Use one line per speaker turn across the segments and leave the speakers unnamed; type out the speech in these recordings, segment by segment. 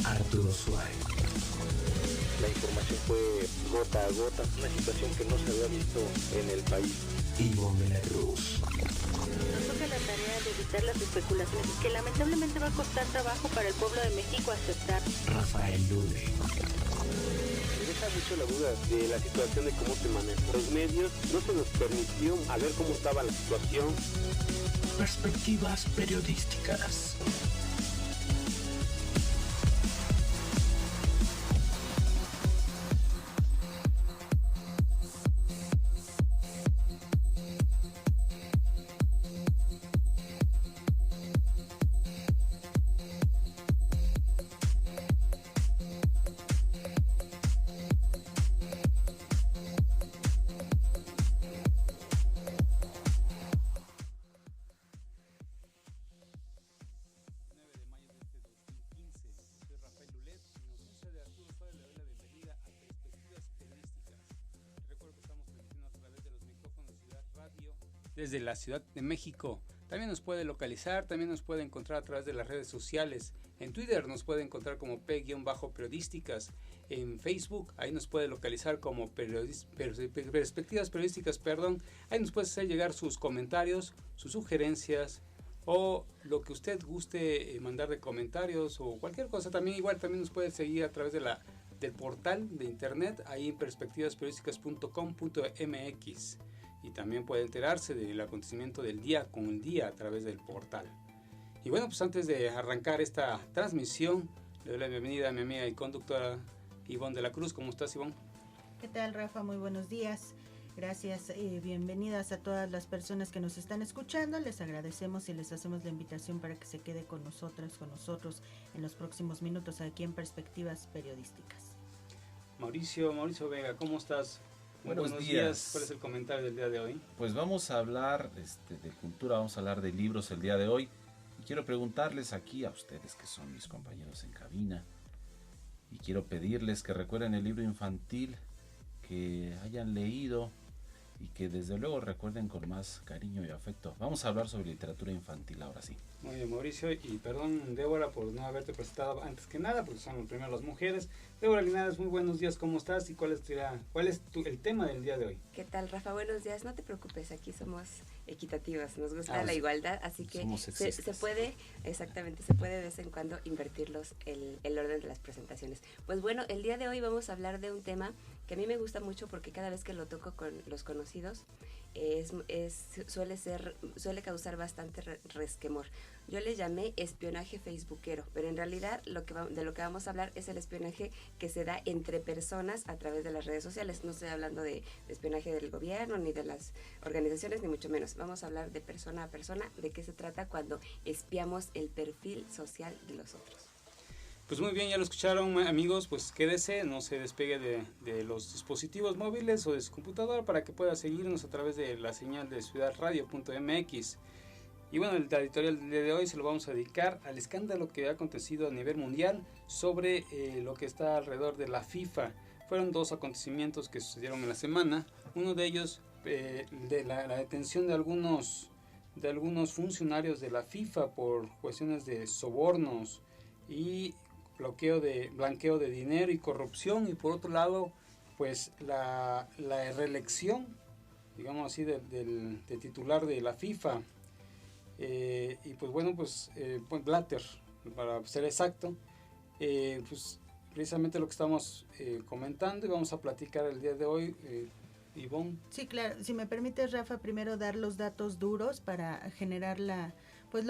Arturo Suárez.
La información fue gota a gota, una situación que no se había visto en el país.
Ivonne de la Cruz.
Nos toca la tarea de evitar las especulaciones que lamentablemente va a costar trabajo para el pueblo de México aceptar.
Rafael Lule.
Me deja mucho la duda de la situación de cómo se maneja. Los medios no se nos permitió a ver cómo estaba la situación.
Perspectivas periodísticas.
Desde la Ciudad de México. También nos puede localizar, también nos puede encontrar a través de las redes sociales. En Twitter nos puede encontrar como P-periodísticas. En Facebook, ahí nos puede localizar como Perspectivas Periodísticas, Ahí nos puede hacer llegar sus comentarios, sus sugerencias o lo que usted guste mandar de comentarios o cualquier cosa. También nos puede seguir a través de del portal de internet, ahí en perspectivasperiodísticas.com.mx. Y también puede enterarse del acontecimiento del día con el día a través del portal. Y bueno, pues antes de arrancar esta transmisión, le doy la bienvenida a mi amiga y conductora Ivonne de la Cruz. ¿Cómo estás, Ivonne?
¿Qué tal, Rafa? Muy buenos días. Gracias, bienvenidas a todas las personas que nos están escuchando. Les agradecemos y les hacemos la invitación para que se quede con nosotras, con nosotros en los próximos minutos aquí en Perspectivas Periodísticas.
Mauricio Vega, ¿cómo estás?
Buenos días.
¿Cuál es el comentario del día de hoy?
Pues vamos a hablar de cultura, vamos a hablar de libros el día de hoy. Y quiero preguntarles aquí a ustedes que son mis compañeros en cabina. Y quiero pedirles que recuerden el libro infantil que hayan leído y que desde luego recuerden con más cariño y afecto. Vamos a hablar sobre literatura infantil ahora sí.
Muy bien, Mauricio, y perdón, Débora, por no haberte presentado antes que nada, porque son primero las mujeres. Débora Linares, muy buenos días, ¿cómo estás? ¿Y cuál es el tema del día de hoy?
¿Qué tal, Rafa? Buenos días, no te preocupes, aquí somos equitativas, nos gusta la igualdad, así que se puede, exactamente, se puede de vez en cuando invertir el orden de las presentaciones. Pues bueno, el día de hoy vamos a hablar de un tema que a mí me gusta mucho porque cada vez que lo toco con los conocidos, suele causar bastante resquemor. Yo le llamé espionaje facebookero, pero en realidad de lo que vamos a hablar es el espionaje que se da entre personas a través de las redes sociales. No estoy hablando de espionaje del gobierno, ni de las organizaciones, ni mucho menos. Vamos a hablar de persona a persona, de qué se trata cuando espiamos el perfil social de los otros.
Pues muy bien, ya lo escucharon, amigos, pues quédese, no se despegue de los dispositivos móviles o de su computadora para que pueda seguirnos a través de la señal de ciudadradio.mx. Y bueno, el editorial de hoy se lo vamos a dedicar al escándalo que ha acontecido a nivel mundial sobre lo que está alrededor de la FIFA. Fueron dos acontecimientos que sucedieron en la semana. Uno de ellos, de la detención de algunos funcionarios de la FIFA por cuestiones de sobornos y blanqueo de dinero y corrupción, y por otro lado pues la reelección, digamos así, del titular de la FIFA, y pues bueno, pues Blatter, para ser exacto, pues precisamente lo que estamos comentando y vamos a platicar el día de hoy. Ivonne.
Sí, claro, si me permites, Rafa, primero dar los datos duros para generar la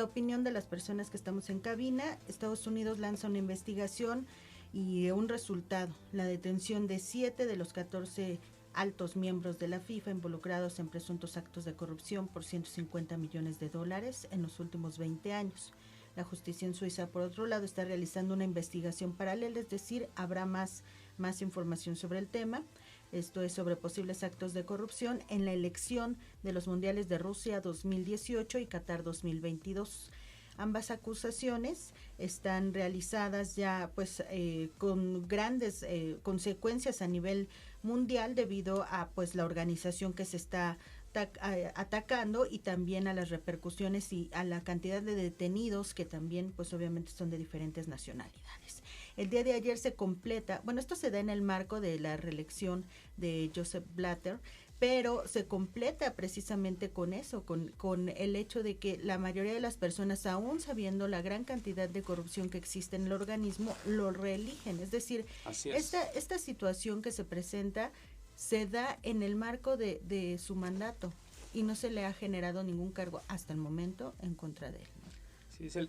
opinión de las personas que estamos en cabina. Estados Unidos lanza una investigación y un resultado: la detención de 7 de los 14 altos miembros de la FIFA involucrados en presuntos actos de corrupción por $150 millones en los últimos 20 años. La justicia en Suiza, por otro lado, está realizando una investigación paralela, es decir, habrá más información sobre el tema. Esto es sobre posibles actos de corrupción en la elección de los mundiales de Rusia 2018 y Qatar 2022. Ambas acusaciones están realizadas ya con grandes consecuencias a nivel mundial debido a la organización que se está atacando y también a las repercusiones y a la cantidad de detenidos que también obviamente son de diferentes nacionalidades. El día de ayer se completa, bueno, esto se da en el marco de la reelección de Joseph Blatter, pero se completa precisamente con eso, con el hecho de que la mayoría de las personas, aún sabiendo la gran cantidad de corrupción que existe en el organismo, lo reeligen. Es decir, esta situación que se presenta se da en el marco de su mandato y no se le ha generado ningún cargo hasta el momento en contra de él, ¿no?
Sí,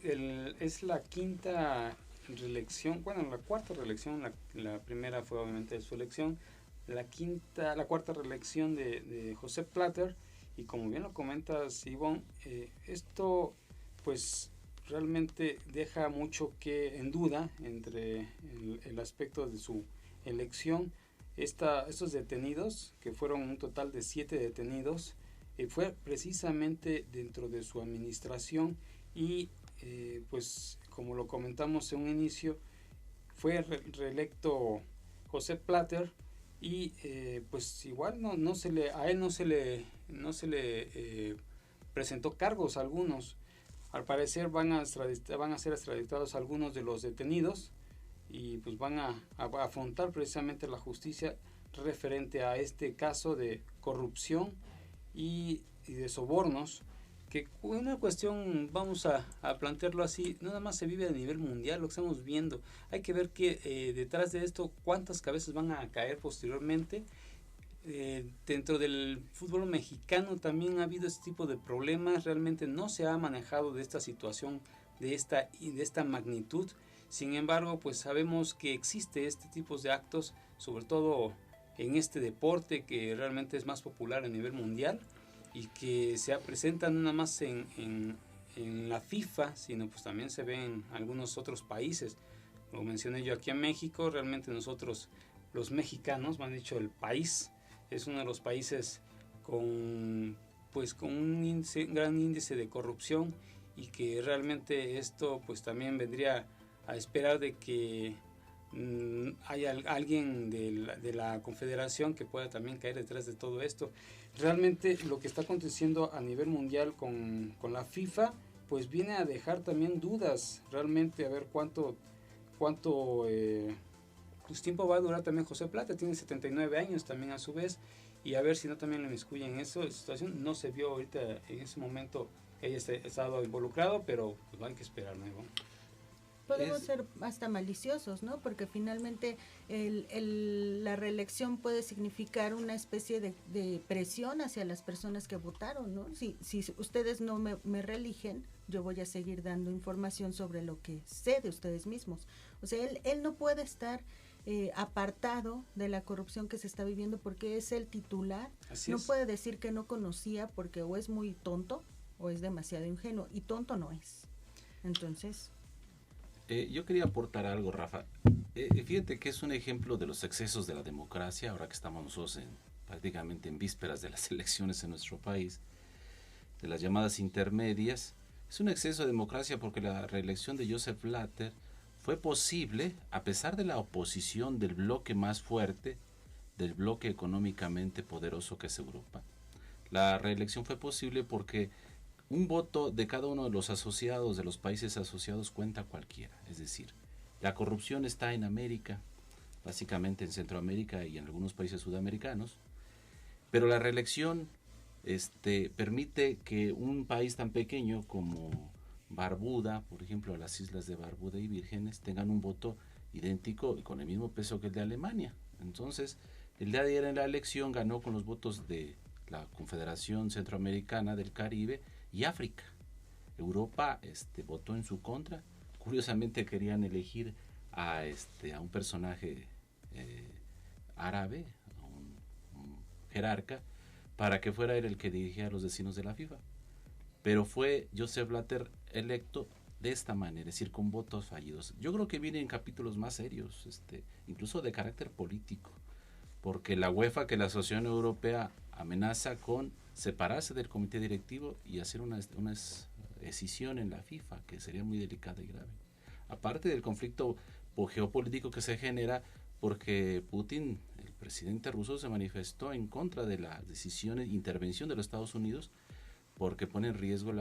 es la quinta reelección, bueno, la cuarta reelección, la primera fue obviamente su elección, la cuarta reelección de Joseph Blatter, y como bien lo comentas, Ivonne, esto pues realmente deja mucho que en duda entre el aspecto de su elección. Estos detenidos, que fueron un total de 7 detenidos, fue precisamente dentro de su administración y pues como lo comentamos en un inicio, fue reelecto Joseph Blatter y pues igual a él no se le presentó cargos algunos. Al parecer van a ser extraditados algunos de los detenidos y pues van a afrontar precisamente la justicia referente a este caso de corrupción y de sobornos, que una cuestión, vamos a plantearlo así, no nada más se vive a nivel mundial, lo que estamos viendo. Hay que ver que detrás de esto, cuántas cabezas van a caer posteriormente. Dentro del fútbol mexicano también ha habido este tipo de problemas, realmente no se ha manejado de esta situación, de esta magnitud. Sin embargo, pues sabemos que existe este tipo de actos, sobre todo en este deporte que realmente es más popular a nivel mundial y que se presentan no nada más en la FIFA, sino pues también se ve en algunos otros países. Lo mencioné yo aquí en México, realmente nosotros los mexicanos, me han dicho el país, es uno de los países con un gran índice de corrupción y que realmente esto pues también vendría a esperar de que haya alguien de la Confederación que pueda también caer detrás de todo esto. Realmente lo que está aconteciendo a nivel mundial con la FIFA pues viene a dejar también dudas, realmente a ver cuánto pues tiempo va a durar también José Plata, tiene 79 años también a su vez, y a ver si no también lo inmiscuyen en eso. La situación no se vio ahorita en ese momento que haya estado involucrado, pero pues hay que esperar, ¿no?
Podemos ser hasta maliciosos, ¿no? Porque finalmente la reelección puede significar una especie de presión hacia las personas que votaron, ¿no? Si ustedes no me reeligen, yo voy a seguir dando información sobre lo que sé de ustedes mismos. O sea, él no puede estar apartado de la corrupción que se está viviendo porque es el titular. No puede decir que no conocía porque o es muy tonto o es demasiado ingenuo, y tonto no es. Entonces...
yo quería aportar algo, Rafa. Fíjate que es un ejemplo de los excesos de la democracia, ahora que estamos nosotros prácticamente en vísperas de las elecciones en nuestro país, de las llamadas intermedias. Es un exceso de democracia porque la reelección de Joseph Blatter fue posible a pesar de la oposición del bloque más fuerte, del bloque económicamente poderoso que es Europa. La reelección fue posible porque un voto de cada uno de los asociados, de los países asociados, cuenta cualquiera. Es decir, la corrupción está en América, básicamente en Centroamérica y en algunos países sudamericanos, pero la reelección permite que un país tan pequeño como Barbuda, por ejemplo, las islas de Barbuda y Vírgenes, tengan un voto idéntico y con el mismo peso que el de Alemania. Entonces, el día de ayer en la elección ganó con los votos de la Confederación Centroamericana del Caribe y África. Europa votó en su contra. Curiosamente querían elegir a un personaje árabe, a un jerarca, para que fuera él el que dirigiera a los destinos de la FIFA. Pero fue Joseph Blatter electo de esta manera, es decir, con votos fallidos. Yo creo que vienen capítulos más serios, incluso de carácter político, porque la UEFA, que la Asociación Europea, amenaza con separarse del comité directivo y hacer una escisión en la FIFA, que sería muy delicada y grave. Aparte del conflicto geopolítico que se genera porque Putin, el presidente ruso, se manifestó en contra de la decisión e intervención de los Estados Unidos porque pone en riesgo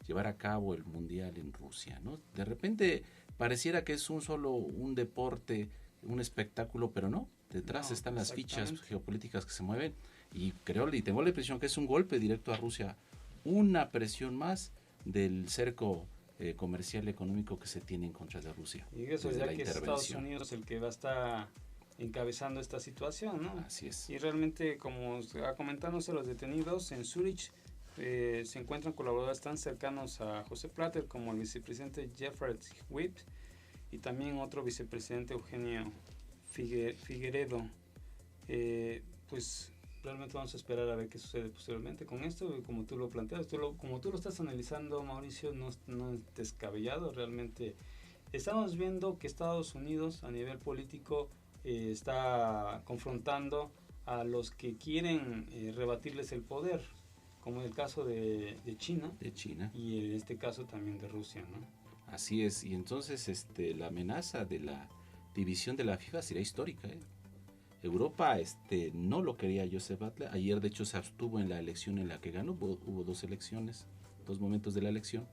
llevar a cabo el mundial en Rusia, ¿no? De repente pareciera que es un deporte, un espectáculo, pero no, detrás están las fichas geopolíticas que se mueven, y tengo la impresión que es un golpe directo a Rusia, una presión más del cerco comercial económico que se tiene en contra de Rusia.
Y eso ya que es Estados Unidos el que va a estar encabezando esta situación, ¿no?
Así es.
Y realmente, como comentándose los detenidos en Zurich, se encuentran colaboradores tan cercanos a José Platter como el vicepresidente Jeffrey Witt y también otro vicepresidente Eugenio Figueredo. Pues realmente vamos a esperar a ver qué sucede posteriormente con esto. Como tú lo planteas, como tú lo estás analizando, Mauricio, no es descabellado. Realmente estamos viendo que Estados Unidos a nivel político está confrontando a los que quieren rebatirles el poder, como en el caso de China. Y en este caso también de Rusia, ¿no?
Así es, y entonces la amenaza de la división de la FIFA será histórica, ¿eh? Europa no lo quería Joseph Butler. Ayer de hecho se abstuvo en la elección en la que ganó. Hubo dos momentos de la elección.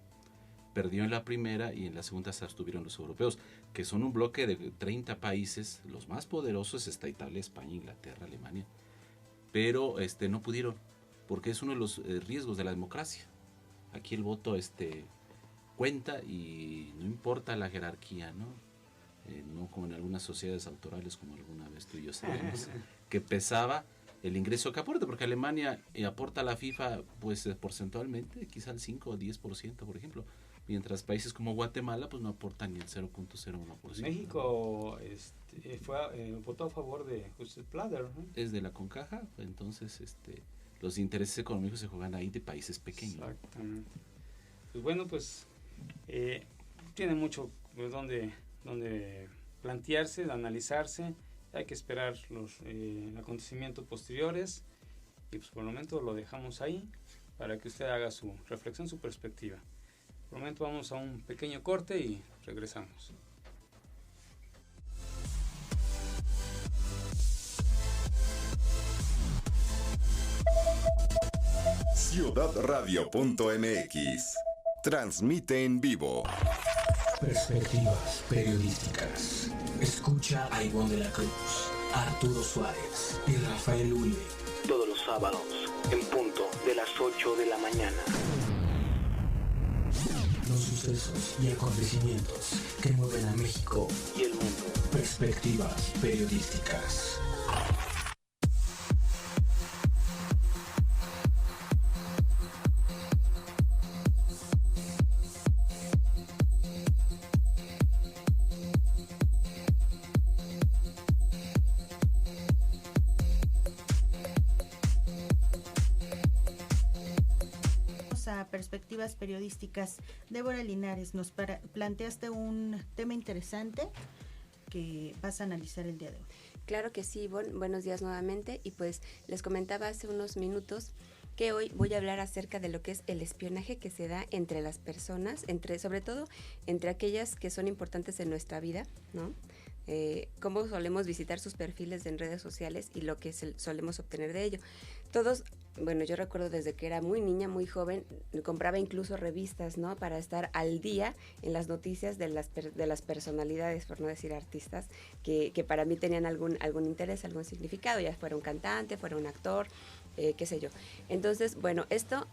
Perdió en la primera y en la segunda se abstuvieron los europeos, que son un bloque de 30 países. Los más poderosos está Italia, España, Inglaterra, Alemania. Pero no pudieron, porque es uno de los riesgos de la democracia. Aquí el voto cuenta y no importa la jerarquía, ¿no? No como en algunas sociedades autorales, como alguna vez tú y yo sabemos, que pesaba el ingreso que aporta, porque Alemania aporta a la FIFA pues porcentualmente, quizá el 5 o 10%, por ejemplo, mientras países como Guatemala pues no aportan ni el 0.01%.
México votó a favor de José Platter, ¿no?
Es de la CONCACAF, entonces los intereses económicos se juegan ahí de países pequeños.
Exactamente. Pues bueno, pues tiene mucho donde plantearse, de analizarse. Hay que esperar los acontecimientos posteriores y pues por el momento lo dejamos ahí para que usted haga su reflexión, su perspectiva. Por el momento vamos a un pequeño corte y regresamos.
Ciudadradio.mx transmite en vivo.
Perspectivas periodísticas. Escucha a Ivonne de la Cruz, Arturo Suárez y Rafael Ule.
Todos los sábados, en punto de las 8 de la mañana.
Los sucesos y acontecimientos que mueven a México
y el mundo.
Perspectivas periodísticas.
Perspectivas periodísticas. Débora Linares, nos planteaste un tema interesante que vas a analizar el día de hoy.
Claro que sí, Ivonne. Buenos días nuevamente. Y pues les comentaba hace unos minutos que hoy voy a hablar acerca de lo que es el espionaje que se da entre las personas, sobre todo entre aquellas que son importantes en nuestra vida, ¿no? Cómo solemos visitar sus perfiles en redes sociales y lo que solemos obtener de ello. Todos, bueno, yo recuerdo desde que era muy niña, muy joven, compraba incluso revistas, ¿no? Para estar al día en las noticias de las personalidades, por no decir artistas, que para mí tenían algún interés, algún significado, ya fuera un cantante, fuera un actor, qué sé yo. Entonces, bueno, esto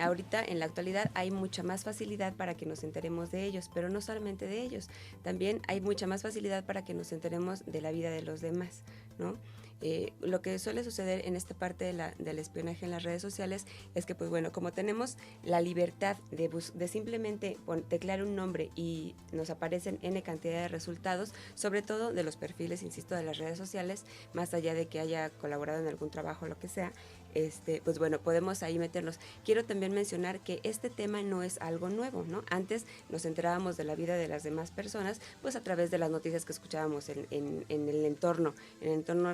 ahorita en la actualidad hay mucha más facilidad para que nos enteremos de ellos, pero no solamente de ellos, también hay mucha más facilidad para que nos enteremos de la vida de los demás, ¿no? Lo que suele suceder en esta parte del espionaje en las redes sociales es que, pues bueno, como tenemos la libertad de simplemente teclear un nombre y nos aparecen N cantidad de resultados, sobre todo de los perfiles, insisto, de las redes sociales, más allá de que haya colaborado en algún trabajo o lo que sea, pues bueno, podemos ahí meternos. Quiero también mencionar que este tema no es algo nuevo, ¿no? Antes nos enterábamos de la vida de las demás personas, pues a través de las noticias que escuchábamos en el entorno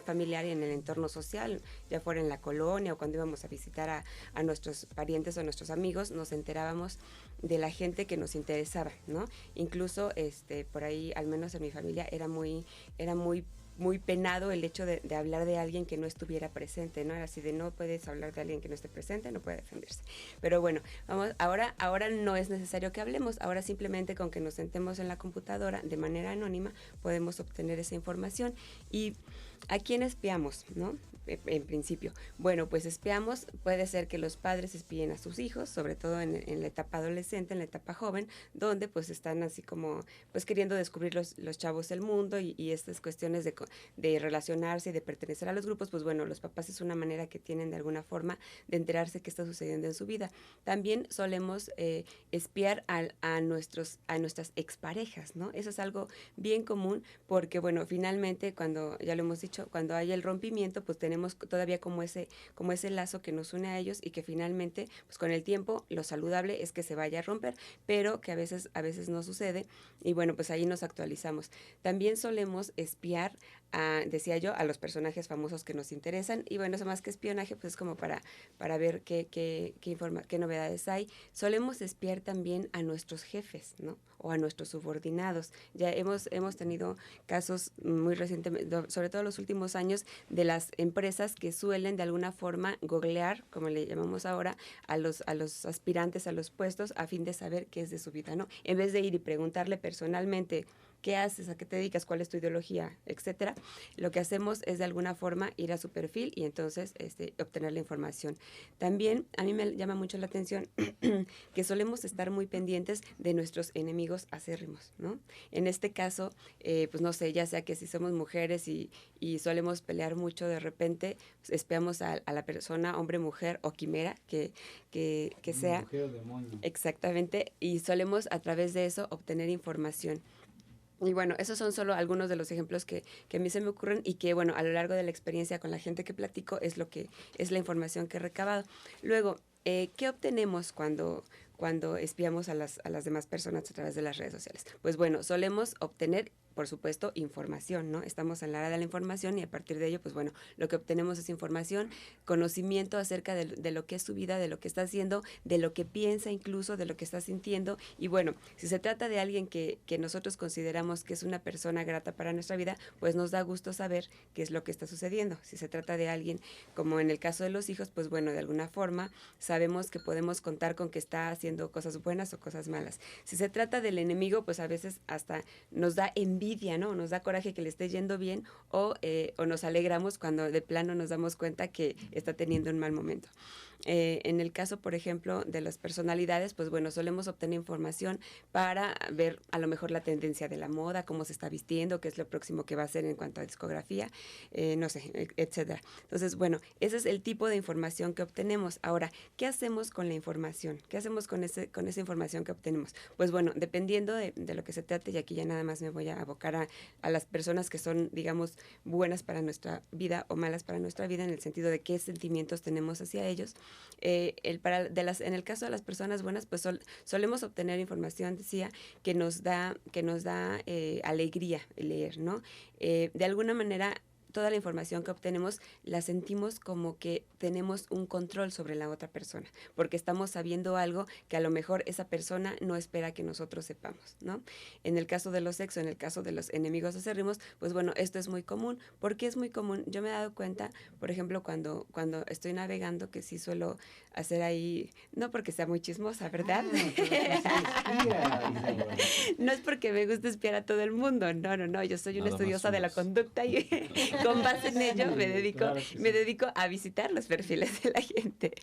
familiar y en el entorno social, ya fuera en la colonia o cuando íbamos a visitar a nuestros parientes o nuestros amigos, nos enterábamos de la gente que nos interesaba, ¿no? Incluso por ahí, al menos en mi familia, era muy muy penado el hecho de hablar de alguien que no estuviera presente, ¿no? Era así de no puedes hablar de alguien que no esté presente, no puede defenderse. Pero bueno, ahora no es necesario que hablemos, ahora simplemente con que nos sentemos en la computadora de manera anónima podemos obtener esa información. ¿Y a quién espiamos, no? En principio. Bueno, pues espiamos, puede ser que los padres espíen a sus hijos, sobre todo en la etapa adolescente, en la etapa joven, donde pues están así como pues queriendo descubrir los chavos el mundo y estas cuestiones de relacionarse y de pertenecer a los grupos, pues bueno, los papás es una manera que tienen de alguna forma de enterarse qué está sucediendo en su vida. También solemos espiar a nuestras exparejas, ¿no? Eso es algo bien común porque, bueno, finalmente cuando, ya lo hemos dicho, cuando hay el rompimiento, pues tenemos todavía como ese lazo que nos une a ellos y que finalmente, pues con el tiempo, lo saludable es que se vaya a romper, pero que a veces no sucede y bueno, pues ahí nos actualizamos. También solemos espiar decía yo, a los personajes famosos que nos interesan y bueno, eso más que espionaje, pues es como para ver qué novedades hay. Solemos espiar también a nuestros jefes, ¿no? O a nuestros subordinados. Ya hemos tenido casos muy recientemente, sobre todo en los últimos años, de las empresas que suelen de alguna forma googlear, como le llamamos ahora, a los aspirantes a los puestos a fin de saber qué es de su vida, ¿no? En vez de ir y preguntarle personalmente qué haces, a qué te dedicas, cuál es tu ideología, etcétera, lo que hacemos es de alguna forma ir a su perfil y entonces obtener la información. También a mí me llama mucho la atención que solemos estar muy pendientes de nuestros enemigos acérrimos, ¿no? En este caso, pues no sé, ya sea que si somos mujeres y solemos pelear mucho de repente, pues espiamos a la persona, hombre, mujer o quimera que sea.
Mujer o demonio.
Exactamente, y solemos a través de eso obtener información. Y bueno, esos son solo algunos de los ejemplos que a mí se me ocurren y que, bueno, a lo largo de la experiencia con la gente que platico es la información que he recabado. Luego, ¿qué obtenemos cuando espiamos a las demás personas a través de las redes sociales? Pues bueno, solemos obtener, por supuesto, información, ¿no? Estamos en la era de la información y a partir de ello, pues bueno, lo que obtenemos es información, conocimiento acerca de lo que es su vida, de lo que está haciendo, de lo que piensa incluso, de lo que está sintiendo. Y bueno, si se trata de alguien que nosotros consideramos que es una persona grata para nuestra vida, pues nos da gusto saber qué es lo que está sucediendo. Si se trata de alguien, como en el caso de los hijos, pues bueno, de alguna forma sabemos que podemos contar con que está haciendo cosas buenas o cosas malas. Si se trata del enemigo, pues a veces hasta nos da envidia, ¿no? Nos da coraje que le esté yendo bien o nos alegramos cuando de plano nos damos cuenta que está teniendo un mal momento. En el caso, por ejemplo, de las personalidades, pues bueno, solemos obtener información para ver a lo mejor la tendencia de la moda, cómo se está vistiendo, qué es lo próximo que va a hacer en cuanto a discografía, no sé, etcétera. Entonces, bueno, ese es el tipo de información que obtenemos. Ahora, ¿qué hacemos con la información? ¿Qué hacemos con esa información que obtenemos? Pues bueno, dependiendo de lo que se trate, y aquí ya nada más me voy a abocar a las personas que son, digamos, buenas para nuestra vida o malas para nuestra vida, en el sentido de qué sentimientos tenemos hacia ellos. En el caso de las personas buenas, pues solemos obtener información, decía, que nos da alegría leer, ¿no? De alguna manera, toda la información que obtenemos la sentimos como que tenemos un control sobre la otra persona, porque estamos sabiendo algo que a lo mejor esa persona no espera que nosotros sepamos, ¿no? En el caso de los sexos, en el caso de los enemigos acérrimos, pues bueno, esto es muy común. ¿Por qué es muy común? Yo me he dado cuenta, por ejemplo, cuando estoy navegando, que sí suelo hacer ahí, no porque sea muy chismosa, ¿verdad? No es porque me guste espiar a todo el mundo, no, yo soy una estudiosa de la conducta y con base en ello me dedico a visitar los perfiles de la gente.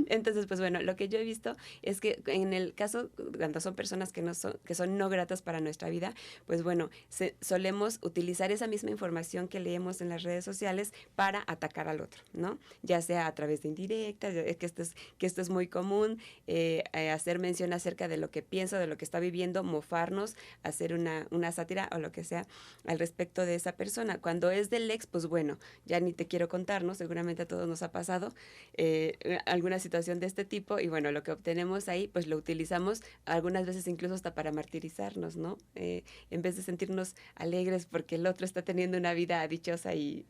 Entonces, pues bueno, lo que yo he visto es que en el caso, cuando son personas que son no gratas para nuestra vida, pues bueno, solemos utilizar esa misma información que leemos en las redes sociales para atacar al otro, ¿no? Ya sea a través de indirectas, que esto es muy común, hacer mención acerca de lo que piensa, de lo que está viviendo, mofarnos, hacer una sátira o lo que sea al respecto de esa persona. Cuando es del ex, pues bueno, ya ni te quiero contar, ¿no? Seguramente a todos nos ha pasado alguna situación de este tipo y bueno, lo que obtenemos ahí, pues lo utilizamos algunas veces incluso hasta para martirizarnos, ¿no? En vez de sentirnos alegres porque el otro está teniendo una vida dichosa y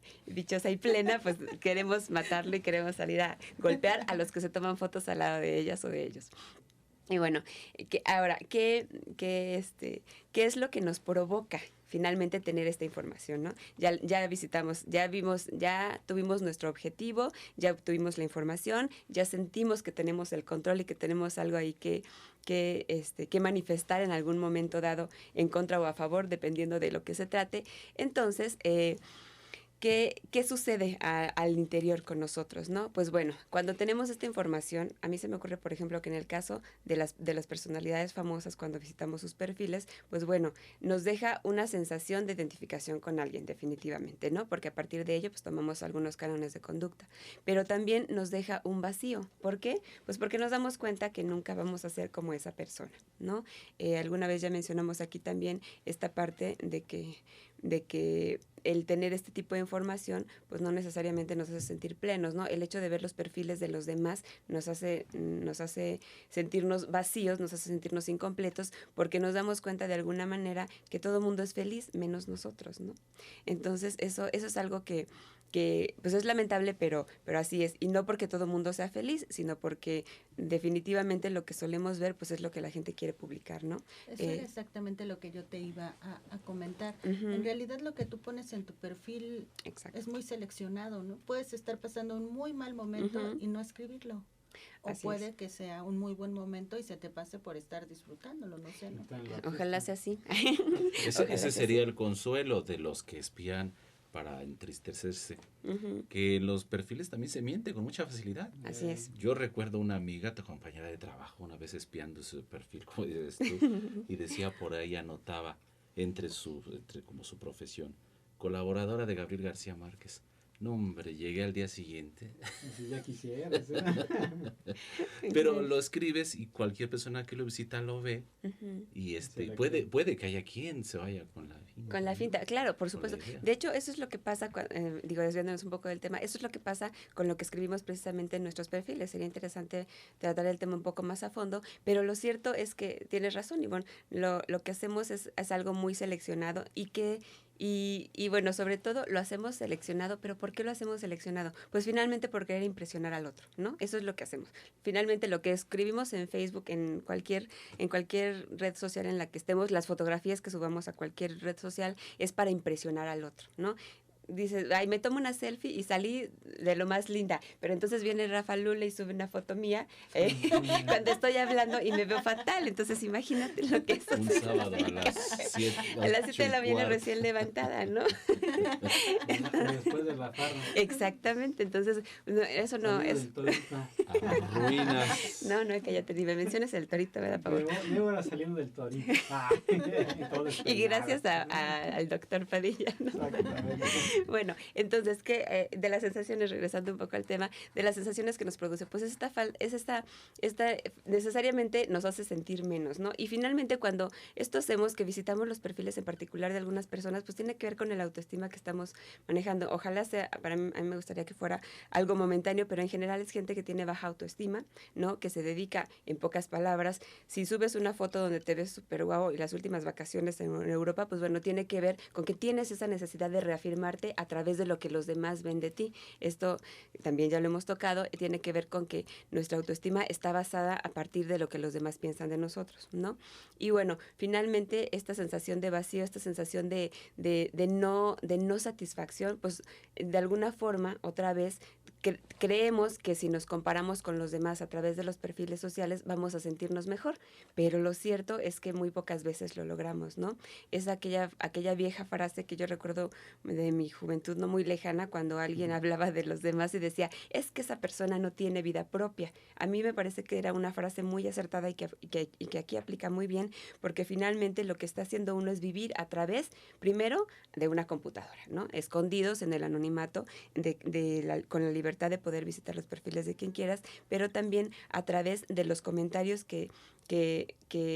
plena, pues queremos matarlo y queremos salir a golpear a los que se toman fotos al lado de ellas o de ellos. Y bueno, ahora, ¿qué es lo que nos provoca finalmente tener esta información, ¿no? Ya visitamos, ya vimos, ya tuvimos nuestro objetivo, ya obtuvimos la información, ya sentimos que tenemos el control y que tenemos algo ahí que manifestar en algún momento dado en contra o a favor, dependiendo de lo que se trate. Entonces, ¿qué sucede al interior con nosotros, no? Pues bueno, cuando tenemos esta información, a mí se me ocurre, por ejemplo, que en el caso de las personalidades famosas, cuando visitamos sus perfiles, pues bueno, nos deja una sensación de identificación con alguien, definitivamente, ¿no? Porque a partir de ello, pues tomamos algunos cánones de conducta. Pero también nos deja un vacío. ¿Por qué? Pues porque nos damos cuenta que nunca vamos a ser como esa persona, ¿no? Alguna vez ya mencionamos aquí también esta parte de que el tener este tipo de información, pues no necesariamente nos hace sentir plenos, ¿no? El hecho de ver los perfiles de los demás nos hace sentirnos vacíos, nos hace sentirnos incompletos, porque nos damos cuenta de alguna manera que todo el mundo es feliz, menos nosotros, ¿no? Entonces, eso es algo que pues es lamentable, pero así es. Y no porque todo el mundo sea feliz, sino porque definitivamente lo que solemos ver, pues es lo que la gente quiere publicar, ¿no?
Eso era exactamente lo que yo te iba a comentar. En realidad lo que tú pones en tu perfil es muy seleccionado, ¿no? Puedes estar pasando un muy mal momento y no escribirlo. O así puede que sea un muy buen momento y se te pase por estar disfrutándolo, no sé, ¿no?
Ojalá sea así.
Ese sería el consuelo de los que espían para entristecerse, que los perfiles también se miente con mucha facilidad.
Así es.
Yo recuerdo una amiga, tu compañera de trabajo, una vez espiando su perfil, como dices tú, y decía por ahí, anotaba entre como su profesión, colaboradora de Gabriel García Márquez. No, hombre, llegué al día siguiente.
Si ya quisieras, ¿eh?
Pero lo escribes y cualquier persona que lo visita lo ve y puede que haya quien se vaya con la finta.
Con la finta, claro, por supuesto. De hecho, eso es lo que pasa, desviándonos un poco del tema, eso es lo que pasa con lo que escribimos precisamente en nuestros perfiles. Sería interesante tratar el tema un poco más a fondo, pero lo cierto es que tienes razón, Ivonne, lo que hacemos es algo muy seleccionado y bueno, sobre todo lo hacemos seleccionado, pero ¿por qué lo hacemos seleccionado? Pues finalmente por querer impresionar al otro, ¿no? Eso es lo que hacemos. Finalmente lo que escribimos en Facebook, en cualquier red social en la que estemos, las fotografías que subamos a cualquier red social es para impresionar al otro, ¿no? Dices, ay, me tomo una selfie y salí de lo más linda, pero entonces viene Rafa Lula y sube una foto mía cuando estoy hablando y me veo fatal, entonces imagínate lo que es.
Un sábado a las 7
a las 7 de la mañana recién levantada, ¿no?
Después de la farra.
Exactamente, entonces eso no es...
Ruinas.
No, cállate, ni me menciones el torito, ¿verdad, Pablo?
Débora saliendo del torito.
Y gracias al doctor Padilla, ¿no? Exactamente. Bueno, entonces, de las sensaciones, regresando un poco al tema, de las sensaciones que nos produce, pues esta necesariamente nos hace sentir menos, ¿no? Y finalmente, cuando esto hacemos, que visitamos los perfiles en particular de algunas personas, pues tiene que ver con el autoestima que estamos manejando. Ojalá sea, a mí me gustaría que fuera algo momentáneo, pero en general es gente que tiene baja autoestima, ¿no? Que se dedica, en pocas palabras, si subes una foto donde te ves súper guau y las últimas vacaciones en Europa, pues bueno, tiene que ver con que tienes esa necesidad de reafirmarte a través de lo que los demás ven de ti. Esto también ya lo hemos tocado, tiene que ver con que nuestra autoestima está basada a partir de lo que los demás piensan de nosotros, ¿no? Y bueno, finalmente esta sensación de vacío, esta sensación de no satisfacción, pues de alguna forma, otra vez, creemos que si nos comparamos con los demás a través de los perfiles sociales vamos a sentirnos mejor, pero lo cierto es que muy pocas veces lo logramos, ¿no? Es aquella vieja frase que yo recuerdo de mi juventud no muy lejana, cuando alguien hablaba de los demás y decía, es que esa persona no tiene vida propia. A mí me parece que era una frase muy acertada y que aquí aplica muy bien, porque finalmente lo que está haciendo uno es vivir a través, primero, de una computadora, ¿no? Escondidos en el anonimato, con la libertad de poder visitar los perfiles de quien quieras, pero también a través de los comentarios que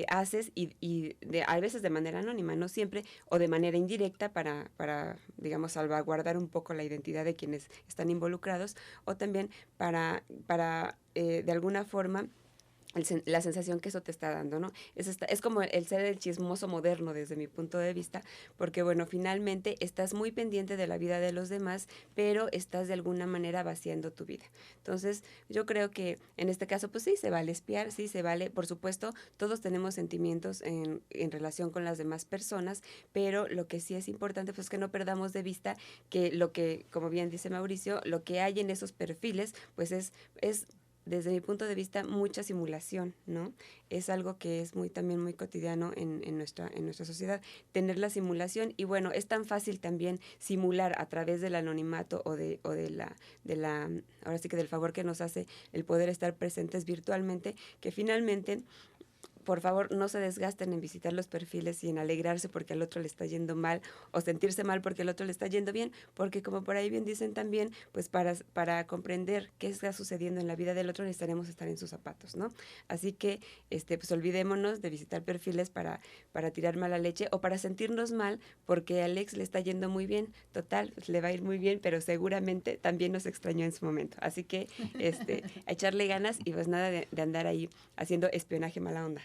haces y a veces de manera anónima, no siempre, o de manera indirecta para digamos, salvaguardar un poco la identidad de quienes están involucrados, o también para de alguna forma la sensación que eso te está dando, ¿no? Es como el ser el chismoso moderno desde mi punto de vista, porque bueno, finalmente estás muy pendiente de la vida de los demás, pero estás de alguna manera vaciando tu vida. Entonces, yo creo que en este caso, pues sí, se vale espiar, sí, se vale, por supuesto, todos tenemos sentimientos en relación con las demás personas, pero lo que sí es importante, pues que no perdamos de vista que lo que, como bien dice Mauricio, lo que hay en esos perfiles, pues es desde mi punto de vista, mucha simulación, ¿no? Es algo que es también muy cotidiano en nuestra sociedad, tener la simulación. Y bueno, es tan fácil también simular a través del anonimato o de la ahora sí que del favor que nos hace el poder estar presentes virtualmente, que finalmente, por favor, no se desgasten en visitar los perfiles y en alegrarse porque al otro le está yendo mal o sentirse mal porque al otro le está yendo bien, porque como por ahí bien dicen también, pues para comprender qué está sucediendo en la vida del otro necesitaremos estar en sus zapatos, ¿no? Así que pues olvidémonos de visitar perfiles para tirar mala leche o para sentirnos mal porque a Alex le está yendo muy bien. Total, pues le va a ir muy bien, pero seguramente también nos extrañó en su momento. Así que a echarle ganas y pues nada de andar ahí haciendo espionaje mala onda.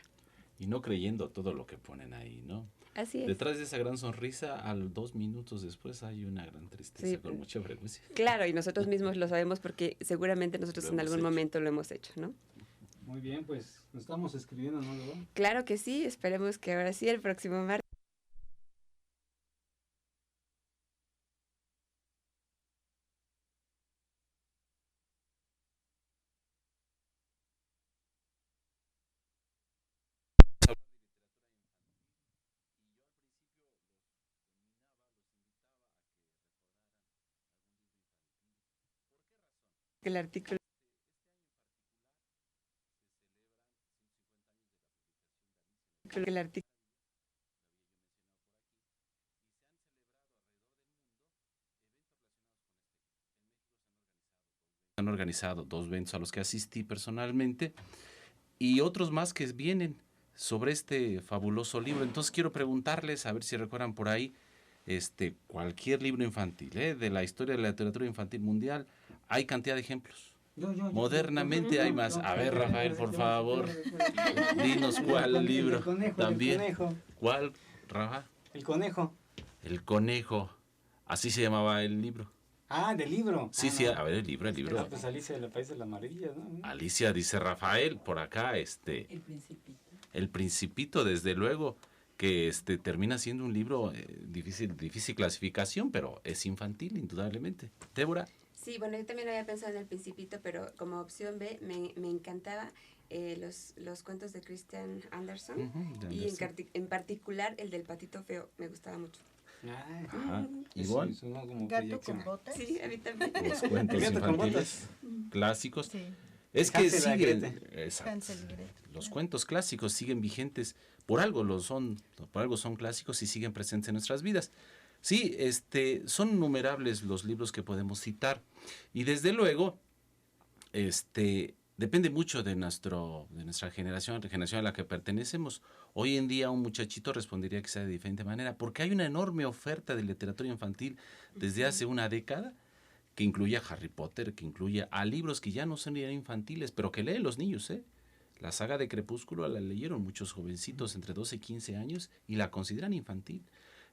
Y no creyendo todo lo que ponen ahí, ¿no?
Así es.
Detrás de esa gran sonrisa, al 2 minutos después hay una gran tristeza, sí, con mucha frecuencia.
Claro, y nosotros mismos lo sabemos porque seguramente nosotros en algún momento lo hemos hecho, ¿no?
Muy bien, pues nos estamos escribiendo, ¿no, Lobo?
Claro que sí, esperemos que ahora sí, el próximo martes. El artículo. El artículo.
Han organizado 2 eventos a los que asistí personalmente y otros más que vienen sobre este fabuloso libro. Entonces quiero preguntarles, a ver si recuerdan por ahí, cualquier libro infantil, de la historia de la literatura infantil mundial, hay cantidad de ejemplos. Modernamente hay más. A ver, Rafael, por favor, dinos cuál libro.
El conejo,
también.
El conejo.
¿Cuál, Rafa?
El conejo.
El conejo. Así se llamaba el libro.
Ah, del libro.
Sí, sí, a ver, el libro.
Pues Alicia del País de las Maravillas, ¿no?
Alicia, dice Rafael, por acá, El Principito. El Principito, desde luego, que termina siendo un libro difícil clasificación, pero es infantil, indudablemente. Débora.
Sí, bueno, yo también había pensado en El Principito, pero como opción B me encantaba los cuentos de Christian Andersen, y en particular el del Patito Feo, me gustaba mucho.
Igual.
Gato con botas.
Sí, a mí también.
Los cuentos infantiles clásicos.
Sí.
Es que siguen,
Hansel y Gretel.
los cuentos clásicos siguen vigentes, por algo son clásicos y siguen presentes en nuestras vidas. Sí, son innumerables los libros que podemos citar y desde luego, depende mucho de nuestra generación a la que pertenecemos. Hoy en día un muchachito respondería que sea de diferente manera, porque hay una enorme oferta de literatura infantil desde hace una década, que incluye a Harry Potter, que incluye a libros que ya no son infantiles, pero que leen los niños, La saga de Crepúsculo la leyeron muchos jovencitos entre 12 y 15 años y la consideran infantil.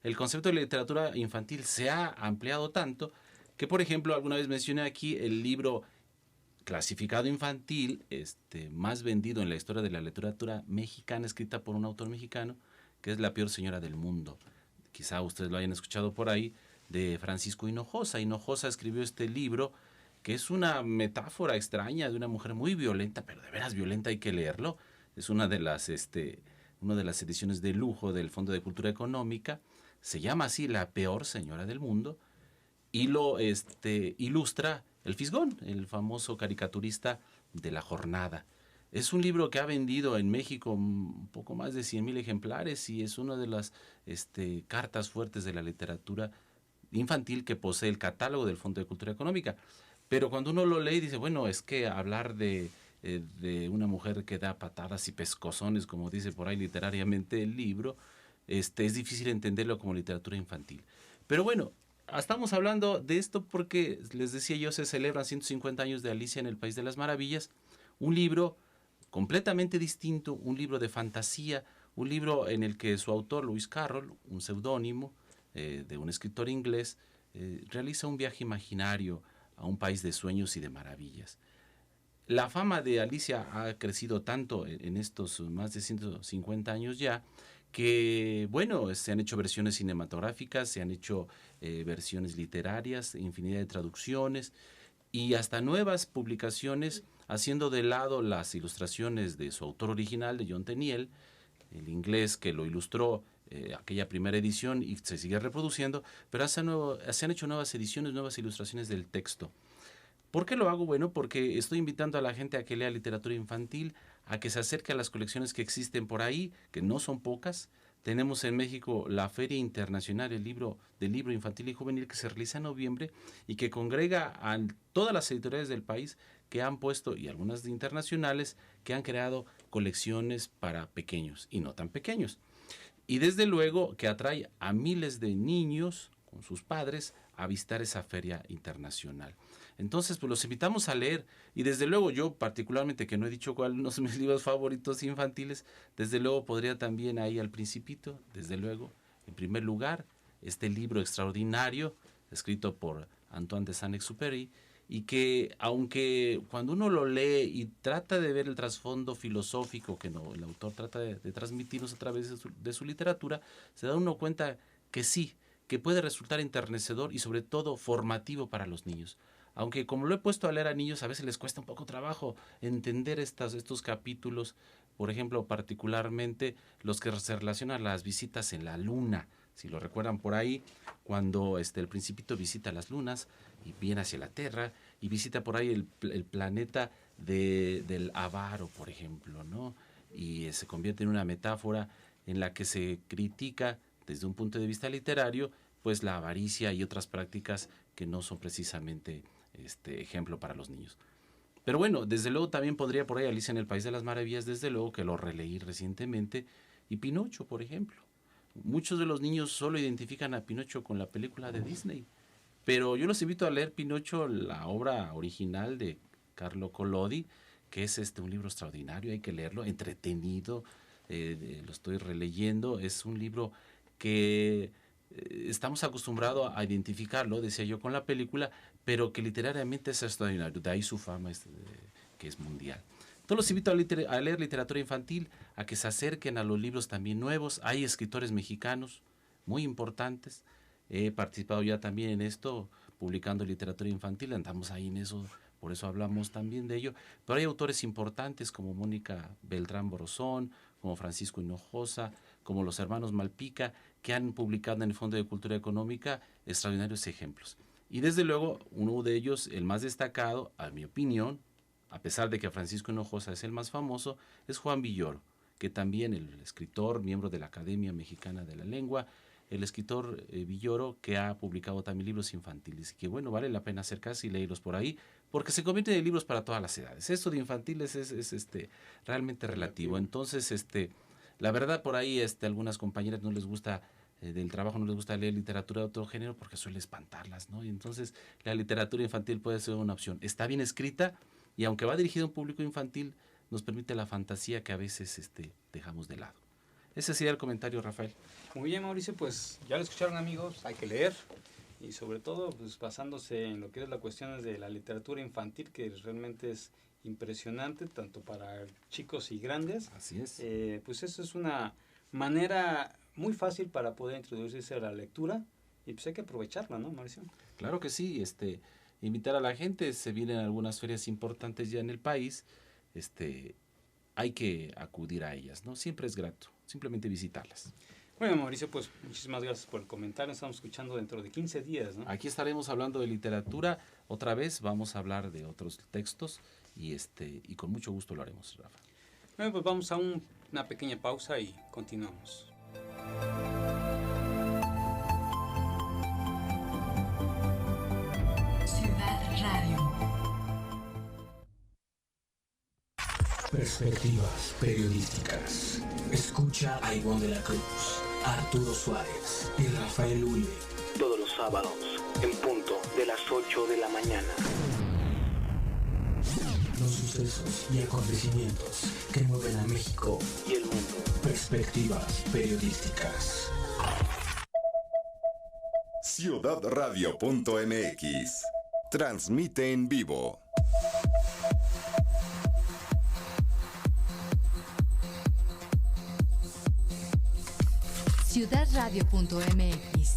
El concepto de literatura infantil se ha ampliado tanto que, por ejemplo, alguna vez mencioné aquí el libro clasificado infantil más vendido en la historia de la literatura mexicana, escrita por un autor mexicano, que es La peor señora del mundo. Quizá ustedes lo hayan escuchado por ahí, de Francisco Hinojosa. Hinojosa escribió este libro, que es una metáfora extraña de una mujer muy violenta, pero de veras violenta, hay que leerlo. Es una de las ediciones de lujo del Fondo de Cultura Económica. Se llama así La peor señora del mundo, y lo ilustra el Fisgón, el famoso caricaturista de La Jornada. Es un libro que ha vendido en México un poco más de 100,000 ejemplares y es una de las cartas fuertes de la literatura infantil que posee el catálogo del Fondo de Cultura Económica. Pero cuando uno lo lee dice, bueno, es que hablar de una mujer que da patadas y pescozones, como dice por ahí literariamente el libro, es difícil entenderlo como literatura infantil. Pero bueno, estamos hablando de esto porque, les decía yo, se celebran 150 años de Alicia en el País de las Maravillas, un libro completamente distinto, un libro de fantasía, un libro en el que su autor, Lewis Carroll, un seudónimo de un escritor inglés, realiza un viaje imaginario a un país de sueños y de maravillas. La fama de Alicia ha crecido tanto en estos más de 150 años ya, que bueno, se han hecho versiones cinematográficas, se han hecho versiones literarias, infinidad de traducciones y hasta nuevas publicaciones, haciendo de lado las ilustraciones de su autor original, de John Tenniel, el inglés que lo ilustró aquella primera edición y se sigue reproduciendo, pero se han hecho nuevas ediciones, nuevas ilustraciones del texto. ¿Por qué lo hago? Bueno, porque estoy invitando a la gente a que lea literatura infantil, a que se acerque a las colecciones que existen por ahí, que no son pocas. Tenemos en México la Feria Internacional del Libro Infantil y Juvenil, que se realiza en noviembre y que congrega a todas las editoriales del país que han puesto, y algunas internacionales, que han creado colecciones para pequeños y no tan pequeños. Y desde luego que atrae a miles de niños con sus padres a visitar esa feria internacional. Entonces, pues los invitamos a leer, y desde luego yo particularmente, que no he dicho cuáles son mis libros favoritos infantiles, desde luego podría también ahí al Principito, desde luego, en primer lugar, este libro extraordinario, escrito por Antoine de Saint-Exupéry, y que aunque cuando uno lo lee y trata de ver el trasfondo filosófico que el autor trata de transmitirnos a través de su literatura, se da uno cuenta que sí, que puede resultar enternecedor y sobre todo formativo para los niños. Aunque como lo he puesto a leer a niños, a veces les cuesta un poco trabajo entender estos capítulos, por ejemplo, particularmente los que se relacionan a las visitas en la luna. Si lo recuerdan por ahí, cuando el Principito visita las lunas y viene hacia la Tierra y visita por ahí el planeta del avaro, por ejemplo, ¿no? Y se convierte en una metáfora en la que se critica desde un punto de vista literario, pues la avaricia y otras prácticas que no son precisamente ejemplo para los niños. Pero bueno, desde luego también podría por ahí Alicia en el País de las Maravillas, desde luego que lo releí recientemente, y Pinocho, por ejemplo. Muchos de los niños solo identifican a Pinocho con la película de Disney, pero yo los invito a leer Pinocho, la obra original de Carlo Collodi, que es un libro extraordinario, hay que leerlo, entretenido, lo estoy releyendo, es un libro que estamos acostumbrados a identificarlo, decía yo, con la película, pero que literariamente es extraordinario, de ahí su fama que es mundial. Entonces los invito a leer literatura infantil, a que se acerquen a los libros también nuevos. Hay escritores mexicanos muy importantes, he participado ya también en esto, publicando literatura infantil, andamos ahí en eso, por eso hablamos también de ello, pero hay autores importantes como Mónica Beltrán Borozón, como Francisco Hinojosa, como los hermanos Malpica, que han publicado en el Fondo de Cultura Económica extraordinarios ejemplos. Y desde luego, uno de ellos, el más destacado, a mi opinión, a pesar de que Francisco Hinojosa es el más famoso, es Juan Villoro, que también el escritor, miembro de la Academia Mexicana de la Lengua, el escritor Villoro, que ha publicado también libros infantiles, y que bueno, vale la pena acercarse y leerlos por ahí, porque se convierten en libros para todas las edades. Esto de infantiles es realmente relativo. Entonces, la verdad, por ahí algunas compañeras no les gusta del trabajo, no les gusta leer literatura de otro género porque suele espantarlas, ¿no? Y entonces la literatura infantil puede ser una opción. Está bien escrita y aunque va dirigida a un público infantil, nos permite la fantasía que a veces dejamos de lado. Ese sería el comentario, Rafael.
Muy bien, Mauricio, pues ya lo escucharon, amigos, hay que leer y sobre todo pues basándose en lo que es la cuestión de la literatura infantil, que realmente es impresionante tanto para chicos y grandes.
Así es.
Pues eso es una manera muy fácil para poder introducirse a la lectura y pues hay que aprovecharla, ¿no, Mauricio?
Claro que sí, invitar a la gente, se vienen algunas ferias importantes ya en el país, hay que acudir a ellas, ¿no? Siempre es grato, simplemente visitarlas.
Bueno, Mauricio, pues muchísimas gracias por el comentario, estamos escuchando dentro de 15 días, ¿no?
Aquí estaremos hablando de literatura, otra vez vamos a hablar de otros textos y con mucho gusto lo haremos, Rafa.
Bueno, pues vamos a una pequeña pausa y continuamos.
Ciudad Radio. Perspectivas periodísticas. Escucha a Ivonne de la Cruz, Arturo Suárez y Rafael Ule.
Todos los sábados, en punto de las 8 de la mañana.
Los sucesos y acontecimientos que mueven a México
y el mundo.
Perspectivas periodísticas.
Ciudadradio.mx transmite en vivo.
Ciudadradio.mx.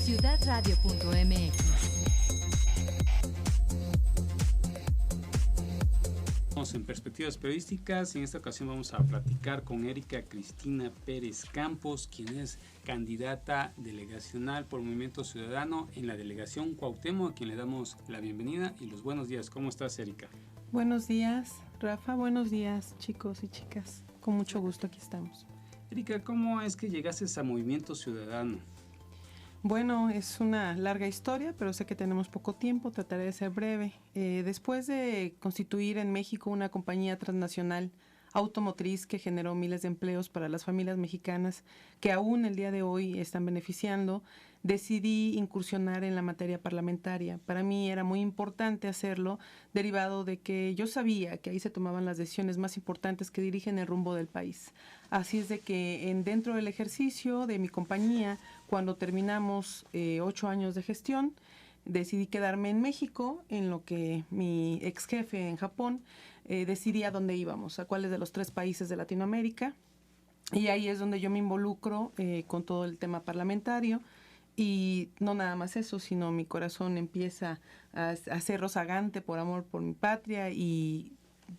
Ciudadradio.mx.
En Perspectivas Periodísticas, en esta ocasión vamos a platicar con Erika Cristina Pérez Campos, quien es candidata delegacional por Movimiento Ciudadano en la delegación Cuauhtémoc, a quien le damos la bienvenida y los buenos días. ¿Cómo estás, Erika?
Buenos días, Rafa. Buenos días, chicos y chicas. Con mucho gusto aquí estamos.
Erika, ¿cómo es que llegaste a Movimiento Ciudadano?
Bueno, es una larga historia, pero sé que tenemos poco tiempo, trataré de ser breve. Después de constituir en México una compañía transnacional automotriz que generó miles de empleos para las familias mexicanas que aún el día de hoy están beneficiando, decidí incursionar en la materia parlamentaria. Para mí era muy importante hacerlo, derivado de que yo sabía que ahí se tomaban las decisiones más importantes que dirigen el rumbo del país. Así es de que dentro del ejercicio de mi compañía, cuando terminamos 8 años de gestión, decidí quedarme en México, en lo que mi ex jefe en Japón decidía dónde íbamos, a cuáles de los 3 países de Latinoamérica. Y ahí es donde yo me involucro con todo el tema parlamentario. Y no nada más eso, sino mi corazón empieza a ser rozagante por amor por mi patria y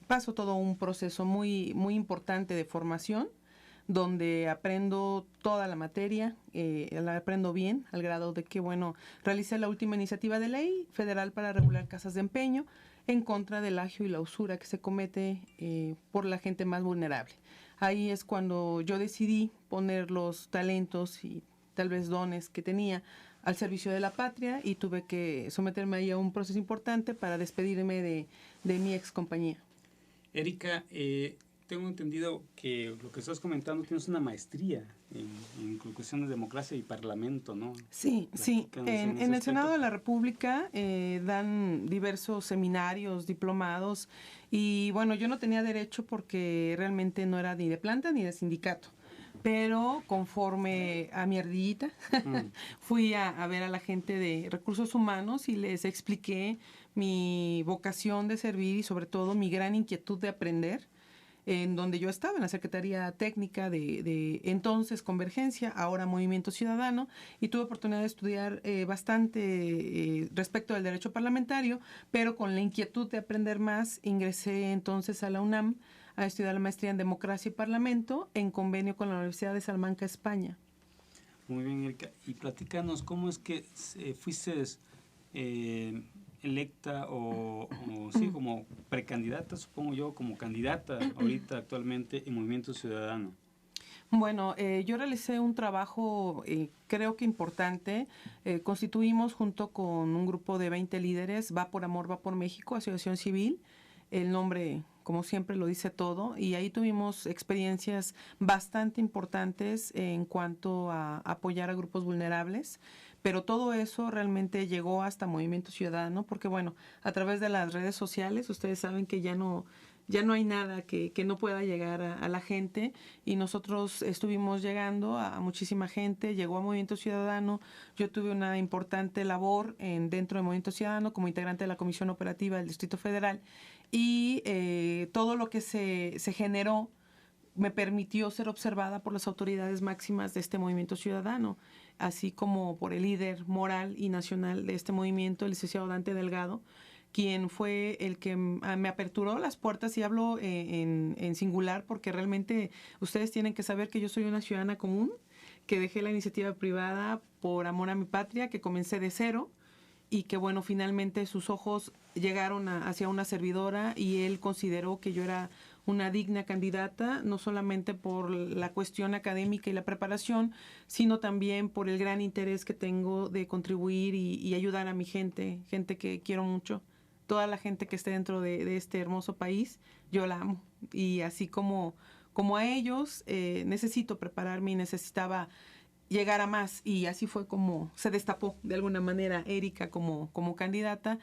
paso todo un proceso muy, muy importante de formación, donde aprendo toda la materia, la aprendo bien, al grado de que, bueno, realicé la última iniciativa de ley federal para regular casas de empeño en contra del agio y la usura que se comete por la gente más vulnerable. Ahí es cuando yo decidí poner los talentos y tal vez dones que tenía al servicio de la patria y tuve que someterme ahí a un proceso importante para despedirme de mi ex compañía.
Erika, tengo entendido que lo que estás comentando tienes una maestría en cuestión de democracia y parlamento, ¿no?
Sí, sí. En el Senado de la República dan diversos seminarios, diplomados y bueno, yo no tenía derecho porque realmente no era ni de planta ni de sindicato. Pero conforme a mi ardillita, fui a ver a la gente de recursos humanos y les expliqué mi vocación de servir y sobre todo mi gran inquietud de aprender, en donde yo estaba, en la Secretaría Técnica de entonces Convergencia, ahora Movimiento Ciudadano, y tuve oportunidad de estudiar bastante respecto del derecho parlamentario, pero con la inquietud de aprender más, ingresé entonces a la UNAM, a estudiar la maestría en Democracia y Parlamento en convenio con la Universidad de Salamanca, España.
Muy bien, Erika. Y platícanos, ¿cómo es que fuiste electa o sí, como precandidata, supongo yo, como candidata ahorita actualmente en Movimiento Ciudadano?
Bueno, yo realicé un trabajo creo que importante. Constituimos junto con un grupo de 20 líderes, Va por Amor, Va por México, Asociación Civil. El nombre, como siempre, lo dice todo. Y ahí tuvimos experiencias bastante importantes en cuanto a apoyar a grupos vulnerables. Pero todo eso realmente llegó hasta Movimiento Ciudadano, porque bueno, a través de las redes sociales, ustedes saben que ya no hay nada que no pueda llegar a la gente y nosotros estuvimos llegando a muchísima gente, llegó a Movimiento Ciudadano, yo tuve una importante labor dentro de Movimiento Ciudadano como integrante de la Comisión Operativa del Distrito Federal y todo lo que se generó me permitió ser observada por las autoridades máximas de este Movimiento Ciudadano, así como por el líder moral y nacional de este movimiento, el licenciado Dante Delgado, quien fue el que me aperturó las puertas, y hablo en singular porque realmente ustedes tienen que saber que yo soy una ciudadana común que dejé la iniciativa privada por amor a mi patria, que comencé de cero y que bueno, finalmente sus ojos llegaron hacia una servidora y él consideró que yo era una digna candidata, no solamente por la cuestión académica y la preparación, sino también por el gran interés que tengo de contribuir y ayudar a mi gente que quiero mucho. Toda la gente que esté dentro de este hermoso país, yo la amo. Y así como a ellos, necesito prepararme y necesitaba llegar a más. Y así fue como se destapó de alguna manera Erika como candidata.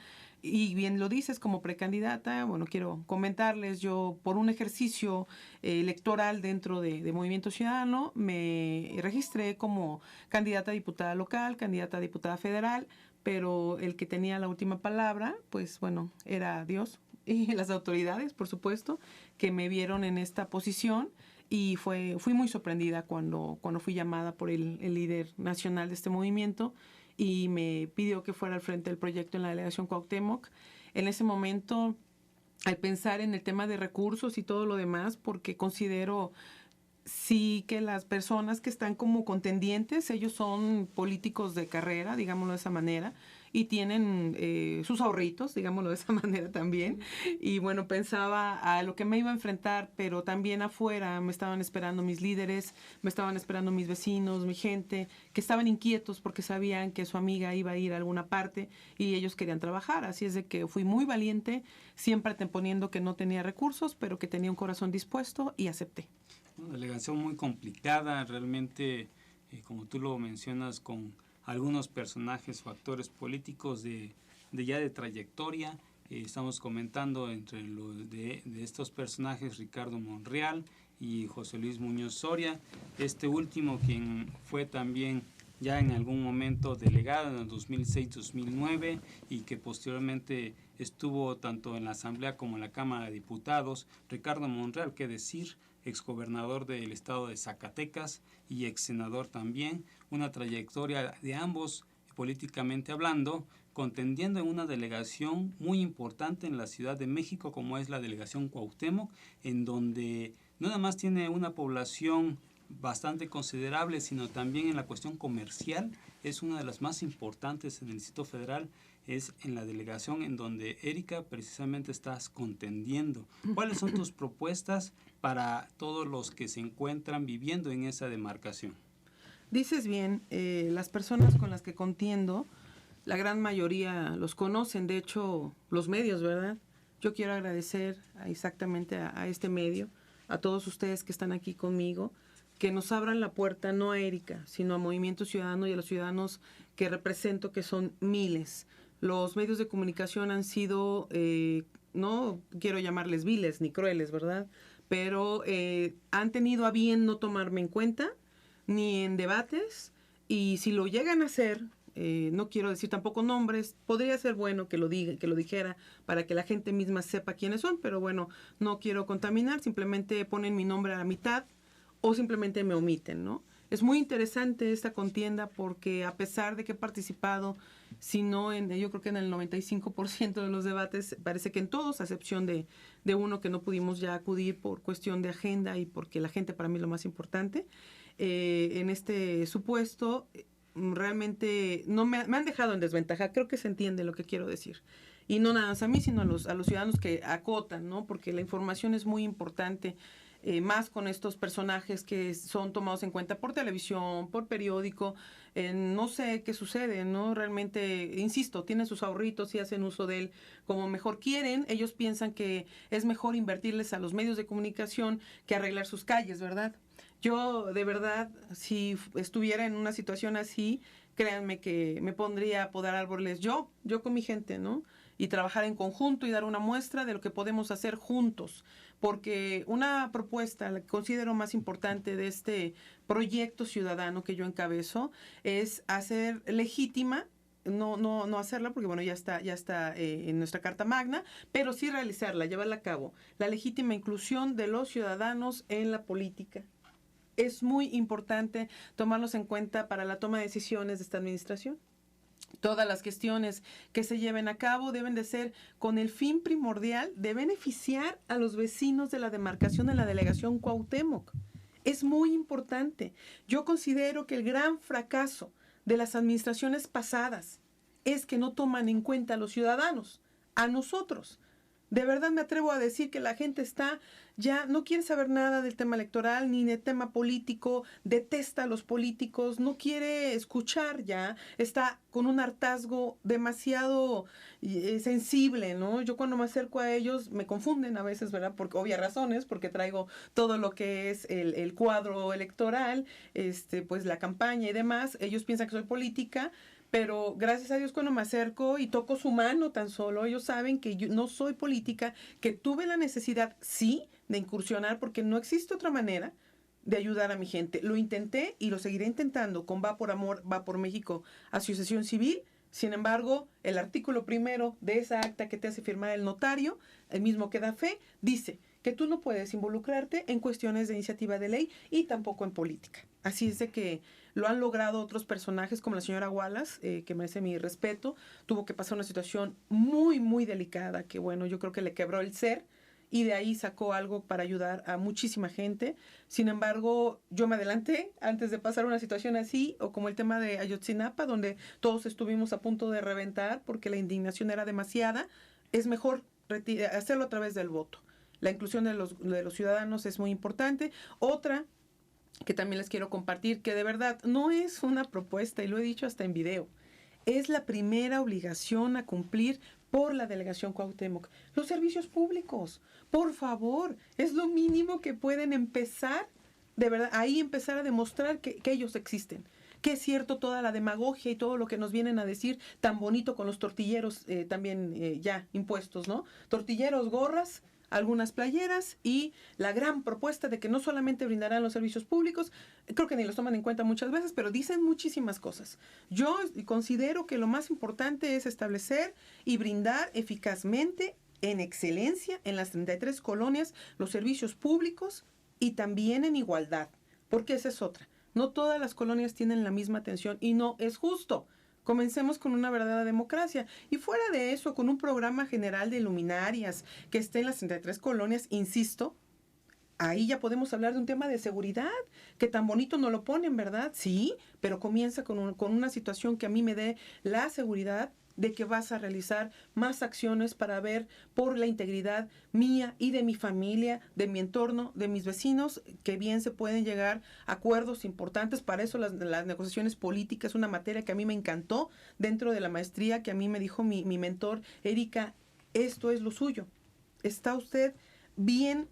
Y bien lo dices, como precandidata, bueno, quiero comentarles, yo por un ejercicio electoral dentro de Movimiento Ciudadano, me registré como candidata a diputada local, candidata a diputada federal, pero el que tenía la última palabra, pues bueno, era Dios y las autoridades, por supuesto, que me vieron en esta posición y fui muy sorprendida cuando fui llamada por el líder nacional de este movimiento y me pidió que fuera al frente del proyecto en la delegación Cuauhtémoc. En ese momento, al pensar en el tema de recursos y todo lo demás, porque considero sí que las personas que están como contendientes, ellos son políticos de carrera, digámoslo de esa manera, y tienen sus ahorritos, digámoslo de esa manera también. Y bueno, pensaba a lo que me iba a enfrentar, pero también afuera me estaban esperando mis líderes, me estaban esperando mis vecinos, mi gente, que estaban inquietos porque sabían que su amiga iba a ir a alguna parte y ellos querían trabajar. Así es de que fui muy valiente, siempre poniendo que no tenía recursos, pero que tenía un corazón dispuesto y acepté.
Una delegación muy complicada, realmente, como tú lo mencionas, con algunos personajes o actores políticos de trayectoria. Estamos comentando entre de estos personajes Ricardo Monreal y José Luis Muñoz Soria, este último quien fue también ya en algún momento delegado en el 2006-2009 y que posteriormente estuvo tanto en la Asamblea como en la Cámara de Diputados. Ricardo Monreal, qué decir, exgobernador del estado de Zacatecas y exsenador también, una trayectoria de ambos políticamente hablando, contendiendo en una delegación muy importante en la Ciudad de México como es la delegación Cuauhtémoc, en donde no nada más tiene una población bastante considerable, sino también en la cuestión comercial, es una de las más importantes en el Distrito Federal, es en la delegación en donde, Erika, precisamente estás contendiendo. ¿Cuáles son tus propuestas para todos los que se encuentran viviendo en esa demarcación?
Dices bien, las personas con las que contiendo, la gran mayoría los conocen, de hecho, los medios, ¿verdad? Yo quiero agradecer exactamente a este medio, a todos ustedes que están aquí conmigo, que nos abran la puerta no a Erika, sino a Movimiento Ciudadano y a los ciudadanos que represento, que son miles. Los medios de comunicación han sido, no quiero llamarles viles ni crueles, ¿verdad? Pero han tenido a bien no tomarme en cuenta, ni en debates, y si lo llegan a hacer, no quiero decir tampoco nombres, podría ser bueno que lo dijera para que la gente misma sepa quiénes son, pero bueno, no quiero contaminar, simplemente ponen mi nombre a la mitad o simplemente me omiten, ¿no? Es muy interesante esta contienda porque a pesar de que he participado, si no yo creo que en el 95% de los debates, parece que en todos, a excepción de uno que no pudimos ya acudir por cuestión de agenda y porque la gente para mí es lo más importante, en este supuesto realmente no me han dejado en desventaja. Creo que se entiende lo que quiero decir. Y no nada más a mí, sino a los ciudadanos que acotan, ¿no? Porque la información es muy importante. Más con estos personajes que son tomados en cuenta por televisión, por periódico, no sé qué sucede, ¿no? Realmente, insisto, tienen sus ahorritos y hacen uso de él como mejor quieren. Ellos piensan que es mejor invertirles a los medios de comunicación que arreglar sus calles, ¿verdad? Yo, de verdad, si estuviera en una situación así, créanme que me pondría a podar árboles yo con mi gente, ¿no? Y trabajar en conjunto y dar una muestra de lo que podemos hacer juntos. Porque una propuesta, la que considero más importante de este proyecto ciudadano que yo encabezo, es hacer legítima, no hacerla porque bueno, ya está en nuestra Carta Magna, pero sí realizarla, llevarla a cabo, la legítima inclusión de los ciudadanos en la política. Es muy importante tomarlos en cuenta para la toma de decisiones de esta administración. Todas las gestiones que se lleven a cabo deben de ser con el fin primordial de beneficiar a los vecinos de la demarcación de la delegación Cuauhtémoc. Es muy importante. Yo considero que el gran fracaso de las administraciones pasadas es que no toman en cuenta a los ciudadanos, a nosotros. De verdad me atrevo a decir que la gente ya no quiere saber nada del tema electoral ni del tema político, detesta a los políticos, no quiere escuchar ya, está con un hartazgo demasiado sensible, ¿no? Yo cuando me acerco a ellos me confunden a veces, ¿verdad? Por obvias razones, porque traigo todo lo que es el cuadro electoral, pues la campaña y demás. Ellos piensan que soy política, pero gracias a Dios cuando me acerco y toco su mano tan solo, ellos saben que yo no soy política, que tuve la necesidad, sí, de incursionar porque no existe otra manera de ayudar a mi gente. Lo intenté y lo seguiré intentando con Va por Amor, Va por México, Asociación Civil. Sin embargo, el artículo 1 de esa acta que te hace firmar el notario, el mismo que da fe, dice que tú no puedes involucrarte en cuestiones de iniciativa de ley y tampoco en política. Así es de que lo han logrado otros personajes como la señora Wallace, que merece mi respeto. Tuvo que pasar una situación muy, muy delicada que, bueno, yo creo que le quebró el ser y de ahí sacó algo para ayudar a muchísima gente. Sin embargo, yo me adelanté antes de pasar una situación así, o como el tema de Ayotzinapa, donde todos estuvimos a punto de reventar porque la indignación era demasiada. Es mejor hacerlo a través del voto. La inclusión de los ciudadanos es muy importante. Otra que también les quiero compartir, que de verdad no es una propuesta, y lo he dicho hasta en video, es la primera obligación a cumplir por la Delegación Cuauhtémoc. Los servicios públicos, por favor, es lo mínimo que pueden empezar, de verdad, ahí empezar a demostrar que ellos existen. Que es cierto toda la demagogia y todo lo que nos vienen a decir tan bonito con los tortilleros también ya impuestos, ¿no? Tortilleros, gorras, algunas playeras y la gran propuesta de que no solamente brindarán los servicios públicos, creo que ni los toman en cuenta muchas veces, pero dicen muchísimas cosas. Yo considero que lo más importante es establecer y brindar eficazmente, en excelencia, en las 33 colonias, los servicios públicos y también en igualdad, porque esa es otra. No todas las colonias tienen la misma atención y no es justo. Comencemos con una verdadera democracia. Y fuera de eso, con un programa general de luminarias que esté en las 33 colonias, insisto, ahí ya podemos hablar de un tema de seguridad, que tan bonito no lo ponen, ¿verdad? Sí, pero comienza con una situación que a mí me dé la seguridad de que vas a realizar más acciones para ver por la integridad mía y de mi familia, de mi entorno, de mis vecinos, que bien se pueden llegar a acuerdos importantes. Para eso las negociaciones políticas, una materia que a mí me encantó dentro de la maestría, que a mí me dijo mi mentor, Erika, esto es lo suyo. Está usted bien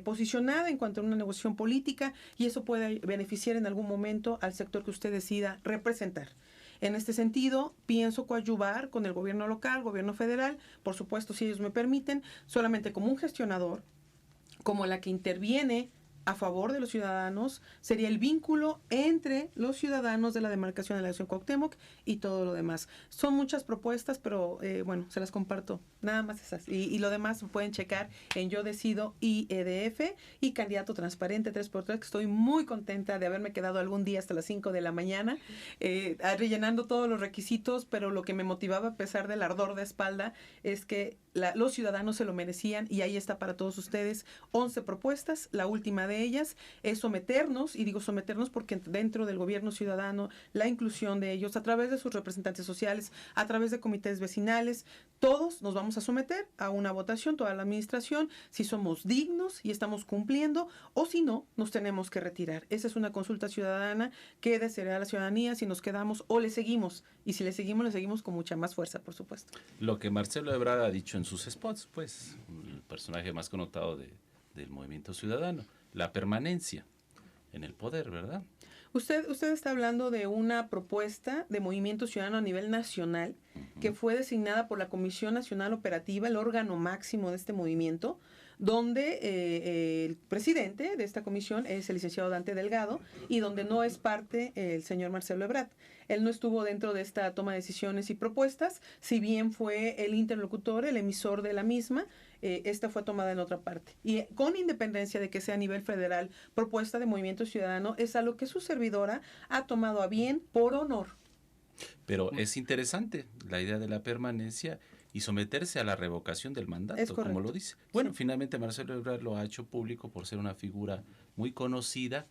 posicionada en cuanto a una negociación política y eso puede beneficiar en algún momento al sector que usted decida representar. En este sentido, pienso coadyuvar con el gobierno local, gobierno federal, por supuesto, si ellos me permiten, solamente como un gestionador, como la que interviene a favor de los ciudadanos, sería el vínculo entre los ciudadanos de la demarcación de la Delegación Cuauhtémoc y todo lo demás. Son muchas propuestas, pero bueno, se las comparto. Nada más esas. Y lo demás pueden checar en Yo Decido y EDF y Candidato Transparente 3x3, que estoy muy contenta de haberme quedado algún día hasta las 5 de la mañana, rellenando todos los requisitos, pero lo que me motivaba a pesar del ardor de espalda es que los ciudadanos se lo merecían y ahí está para todos ustedes 11 propuestas. La última de ellas es someternos, y digo someternos porque dentro del gobierno ciudadano, la inclusión de ellos a través de sus representantes sociales, a través de comités vecinales, todos nos vamos a someter a una votación, toda la administración, si somos dignos y estamos cumpliendo, o si no, nos tenemos que retirar. Esa es una consulta ciudadana que deseará la ciudadanía si nos quedamos o le seguimos. Y si le seguimos con mucha más fuerza, por supuesto.
Lo que Marcelo Ebrard ha dicho en sus spots, pues, el personaje más connotado del movimiento ciudadano, la permanencia en el poder, ¿verdad?
Usted está hablando de una propuesta de Movimiento Ciudadano a nivel nacional que fue designada por la Comisión Nacional Operativa, el órgano máximo de este movimiento, donde el presidente de esta comisión es el licenciado Dante Delgado y donde no es parte el señor Marcelo Ebrard. Él no estuvo dentro de esta toma de decisiones y propuestas, si bien fue el interlocutor, el emisor de la misma, esta fue tomada en otra parte. Y con independencia de que sea a nivel federal, propuesta de Movimiento Ciudadano, es algo que su servidora ha tomado a bien por honor.
Pero es interesante la idea de la permanencia y someterse a la revocación del mandato, como lo dice. Bueno, finalmente Marcelo Ebrard lo ha hecho público por ser una figura muy conocida,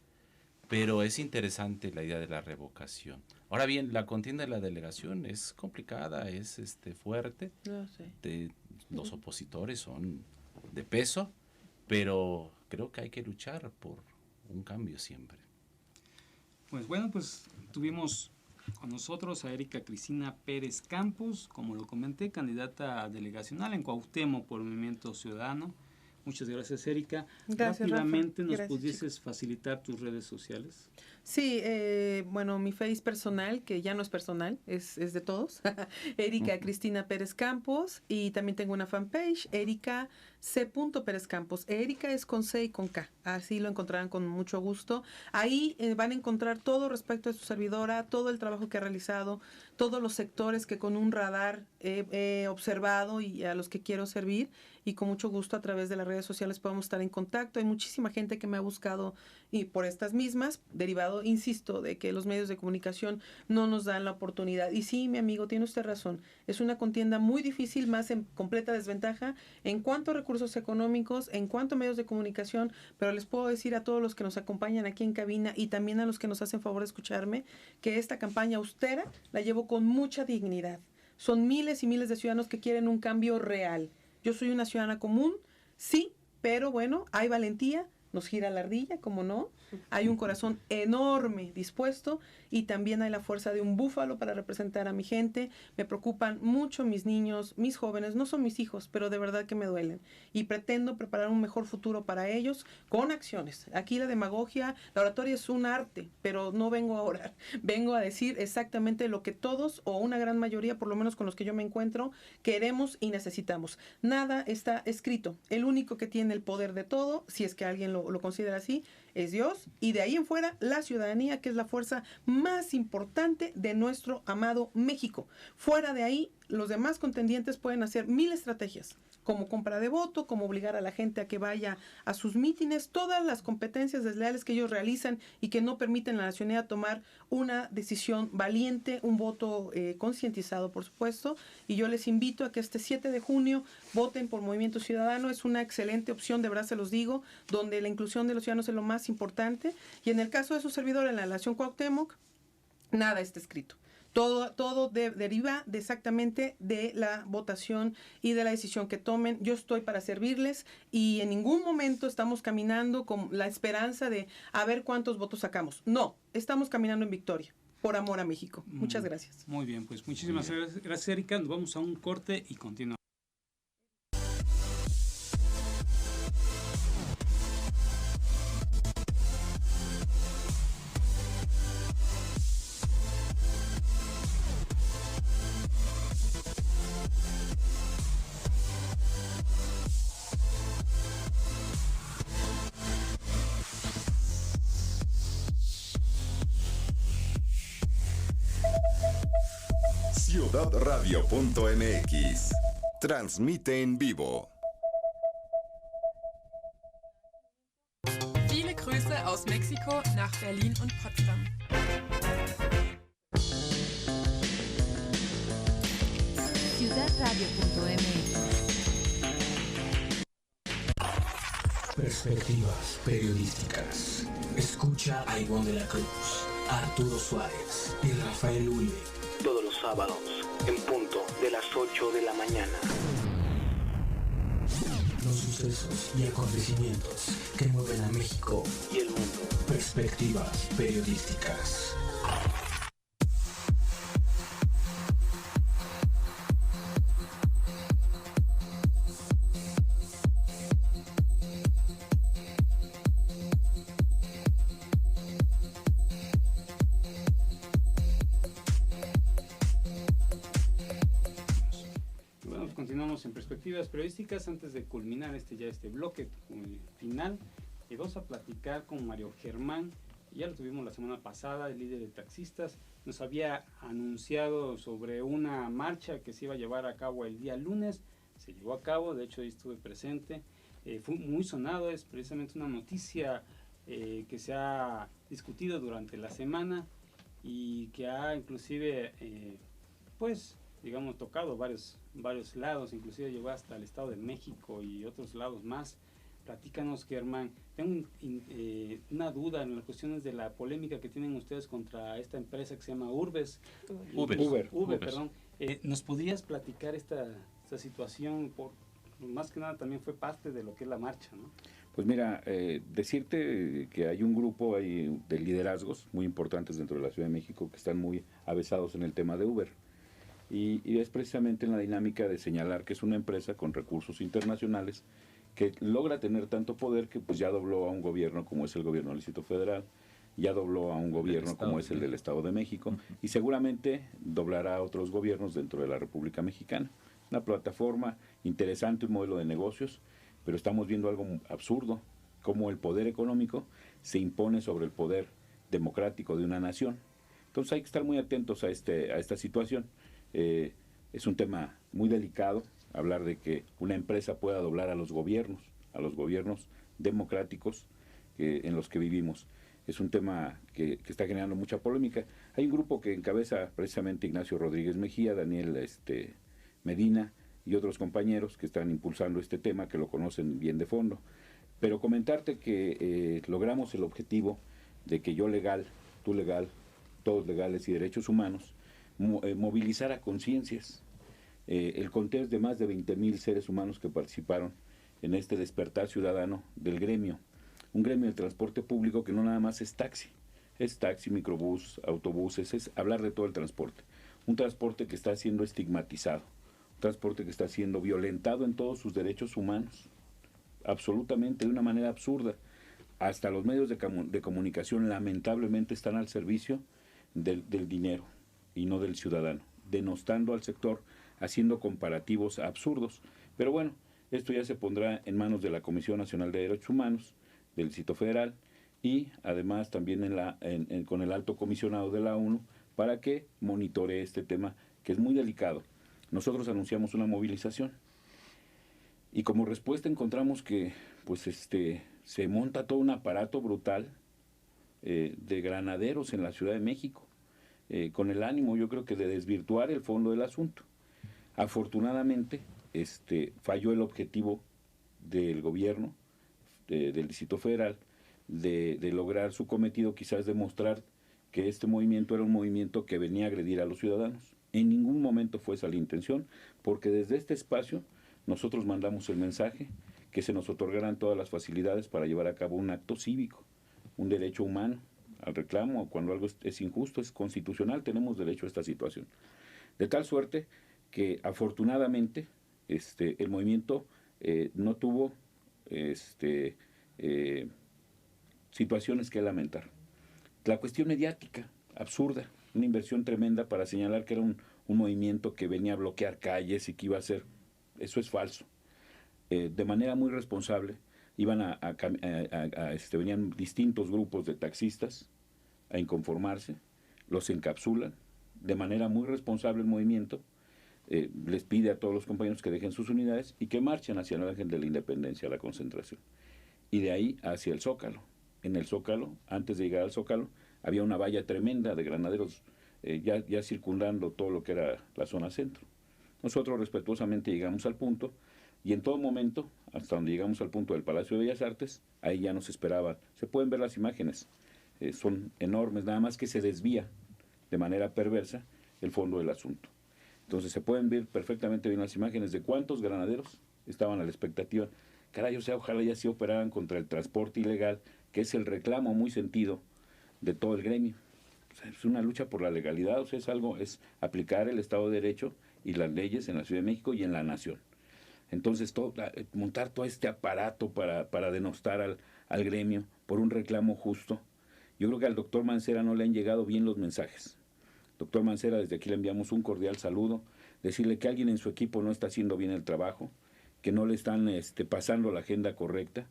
pero es interesante la idea de la revocación. Ahora bien, la contienda de la delegación es complicada, es fuerte.
No sé.
Los opositores son de peso, pero creo que hay que luchar por un cambio siempre.
Pues bueno, pues tuvimos con nosotros a Erika Cristina Pérez Campos, como lo comenté, candidata delegacional en Cuauhtémoc por Movimiento Ciudadano. Muchas gracias, Erika.
Gracias,
rápidamente,
Rafa.
¿nos pudieses facilitar tus redes sociales?
Sí, bueno, mi Face personal, que ya no es personal, es de todos, Erika Cristina Pérez Campos, y también tengo una fanpage, Erika C. Pérez Campos. Erika es con C y con K, así lo encontrarán con mucho gusto. Ahí van a encontrar todo respecto a su servidora, todo el trabajo que ha realizado, todos los sectores que con un radar he observado y a los que quiero servir, y con mucho gusto a través de las redes sociales podemos estar en contacto. Hay muchísima gente que me ha buscado y por estas mismas, derivado, insisto, de que los medios de comunicación no nos dan la oportunidad. Y sí, mi amigo, tiene usted razón, es una contienda muy difícil, más en completa desventaja en cuanto a recursos económicos, en cuanto a medios de comunicación, pero les puedo decir a todos los que nos acompañan aquí en cabina y también a los que nos hacen favor de escucharme, que esta campaña austera la llevo con mucha dignidad. Son miles y miles de ciudadanos que quieren un cambio real. Yo soy una ciudadana común, sí, pero bueno, hay valentía, nos gira la ardilla, como no, hay un corazón enorme dispuesto y también hay la fuerza de un búfalo para representar a mi gente. Me preocupan mucho mis niños, mis jóvenes, no son mis hijos, pero de verdad que me duelen y pretendo preparar un mejor futuro para ellos con acciones. Aquí la demagogia, la oratoria es un arte, pero no vengo a orar, vengo a decir exactamente lo que todos o una gran mayoría, por lo menos con los que yo me encuentro, queremos y necesitamos. Nada está escrito, el único que tiene el poder de todo, si es que alguien lo considera así, es Dios, y de ahí en fuera la ciudadanía, que es la fuerza más importante de nuestro amado México. Fuera de ahí, los demás contendientes pueden hacer 1000 estrategias, como compra de voto, como obligar a la gente a que vaya a sus mítines, todas las competencias desleales que ellos realizan y que no permiten a la ciudadanía tomar una decisión valiente, un voto concientizado, por supuesto. Y yo les invito a que este 7 de junio voten por Movimiento Ciudadano. Es una excelente opción, de verdad se los digo, donde la inclusión de los ciudadanos es lo más importante. Y en el caso de su servidor, en la Nación Cuauhtémoc, nada está escrito. Todo deriva exactamente de la votación y de la decisión que tomen. Yo estoy para servirles y en ningún momento estamos caminando con la esperanza de a ver cuántos votos sacamos. No, estamos caminando en victoria, por amor a México. Muchas gracias.
Muy bien, pues muchísimas gracias, Erika. Nos vamos a un corte y continuamos.
Ciudadradio.mx transmite en vivo.
Viele Grüße aus Mexiko nach Berlin und Potsdam.
Ciudadradio.mx.
Perspectivas periodísticas. Escucha a Ivonne de la Cruz, Arturo Suárez y Rafael Uribe.
Todos los sábados, en punto de las 8 de la mañana.
Los sucesos y acontecimientos que mueven a México
y el mundo.
Perspectivas periodísticas.
En perspectivas periodísticas. Antes de culminar este bloque final, vamos a platicar con Mario Germán. Ya lo tuvimos la semana pasada, el líder de taxistas nos había anunciado sobre una marcha que se iba a llevar a cabo el día lunes. Se llevó a cabo, de hecho ahí estuve presente, fue muy sonado, es precisamente una noticia que se ha discutido durante la semana y que ha inclusive pues digamos tocado varios varios lados, inclusive llegó hasta el Estado de México y otros lados más. Platícanos, Germán. Tengo una duda en las cuestiones de la polémica que tienen ustedes contra esta empresa que se llama Urbes.
Uber.
Perdón. ¿Nos podrías platicar esta situación? Más que nada también fue parte de lo que es la marcha, ¿no?
Pues mira, decirte que hay un grupo de liderazgos muy importantes dentro de la Ciudad de México que están muy avesados en el tema de Uber. Y es precisamente en la dinámica de señalar que es una empresa con recursos internacionales que logra tener tanto poder que pues ya dobló a un gobierno como es el gobierno del Distrito Federal, ya dobló a un gobierno como es el del Estado de México, y seguramente doblará a otros gobiernos dentro de la República Mexicana. Una plataforma interesante, un modelo de negocios, pero estamos viendo algo absurdo, como el poder económico se impone sobre el poder democrático de una nación. Entonces hay que estar muy atentos a esta situación. Es un tema muy delicado, hablar de que una empresa pueda doblar a los gobiernos democráticos en los que vivimos. Es un tema que está generando mucha polémica. Hay un grupo que encabeza precisamente Ignacio Rodríguez Mejía, Daniel Medina y otros compañeros que están impulsando este tema, que lo conocen bien de fondo. Pero comentarte que logramos el objetivo de que yo legal, tú legal, todos legales y derechos humanos, movilizar a conciencias. El conteo es de más de 20,000 seres humanos que participaron en este despertar ciudadano del gremio. Un gremio de transporte público que no nada más es taxi, microbús, autobuses, es hablar de todo el transporte. Un transporte que está siendo estigmatizado, un transporte que está siendo violentado en todos sus derechos humanos, absolutamente, de una manera absurda. Hasta los medios de comunicación lamentablemente están al servicio del dinero y no del ciudadano, denostando al sector, haciendo comparativos absurdos. Pero bueno, esto ya se pondrá en manos de la Comisión Nacional de Derechos Humanos del Distrito Federal y además también con el alto comisionado de la ONU para que monitoree este tema que es muy delicado. Nosotros anunciamos una movilización y como respuesta encontramos que se monta todo un aparato brutal de granaderos en la Ciudad de México, con el ánimo, yo creo que de desvirtuar el fondo del asunto. Afortunadamente, falló el objetivo del gobierno del Distrito Federal de lograr su cometido, quizás demostrar que este movimiento era un movimiento que venía a agredir a los ciudadanos. En ningún momento fue esa la intención, porque desde este espacio nosotros mandamos el mensaje que se nos otorgaran todas las facilidades para llevar a cabo un acto cívico, un derecho humano al reclamo. Cuando algo es injusto, es constitucional, tenemos derecho a esta situación. De tal suerte que afortunadamente el movimiento no tuvo situaciones que lamentar. La cuestión mediática, absurda, una inversión tremenda para señalar que era un movimiento que venía a bloquear calles y que iba a ser, eso es falso. De manera muy responsable, venían distintos grupos de taxistas a inconformarse, los encapsulan, de manera muy responsable el movimiento, les pide a todos los compañeros que dejen sus unidades y que marchen hacia el Ángel de la Independencia, a la concentración. Y de ahí hacia el Zócalo. En el Zócalo, antes de llegar al Zócalo, había una valla tremenda de granaderos ya circundando todo lo que era la zona centro. Nosotros respetuosamente llegamos al punto y en todo momento, hasta donde llegamos al punto del Palacio de Bellas Artes, ahí ya nos esperaba. Se pueden ver las imágenes, son enormes, nada más que se desvía de manera perversa el fondo del asunto. Entonces se pueden ver perfectamente bien las imágenes de cuántos granaderos estaban a la expectativa. Caray, o sea, ojalá ya se operaran contra el transporte ilegal, que es el reclamo muy sentido de todo el gremio. O sea, es una lucha por la legalidad, o sea, es aplicar el Estado de Derecho y las leyes en la Ciudad de México y en la nación. Entonces, montar todo este aparato para denostar al gremio por un reclamo justo. Yo creo que al doctor Mancera no le han llegado bien los mensajes. Doctor Mancera, desde aquí le enviamos un cordial saludo, decirle que alguien en su equipo no está haciendo bien el trabajo, que no le están pasando la agenda correcta.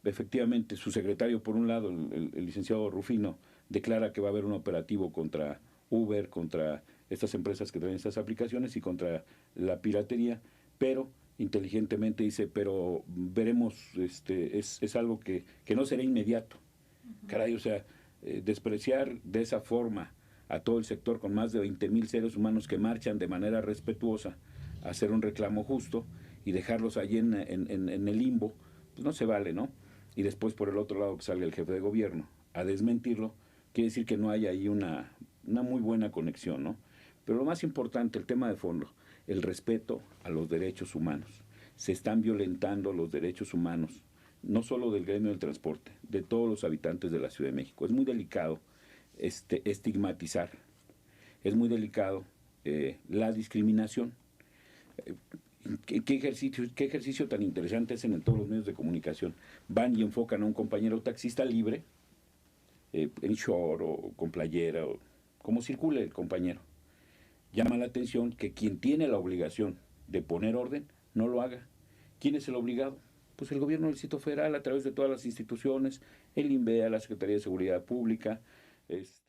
Efectivamente, su secretario, por un lado, el licenciado Rufino, declara que va a haber un operativo contra Uber, contra estas empresas que traen estas aplicaciones y contra la piratería, pero inteligentemente dice, pero veremos, es algo que no será inmediato. Caray, o sea, despreciar de esa forma a todo el sector con más de 20,000 seres humanos que marchan de manera respetuosa a hacer un reclamo justo y dejarlos allí en el limbo, pues no se vale, ¿no? Y después por el otro lado que salga el jefe de gobierno a desmentirlo, quiere decir que no hay ahí una muy buena conexión, ¿no? Pero lo más importante, el tema de fondo, el respeto a los derechos humanos. Se están violentando los derechos humanos, no solo del gremio del transporte, de todos los habitantes de la Ciudad de México. Es muy delicado estigmatizar, es muy delicado la discriminación. ¿Qué ejercicio tan interesante hacen en todos los medios de comunicación? Van y enfocan a un compañero taxista libre, en short o con playera, o como circule el compañero. Llama la atención que quien tiene la obligación de poner orden no lo haga. ¿Quién es el obligado? Pues el gobierno del Distrito Federal, a través de todas las instituciones, el INVEA, la Secretaría de Seguridad Pública,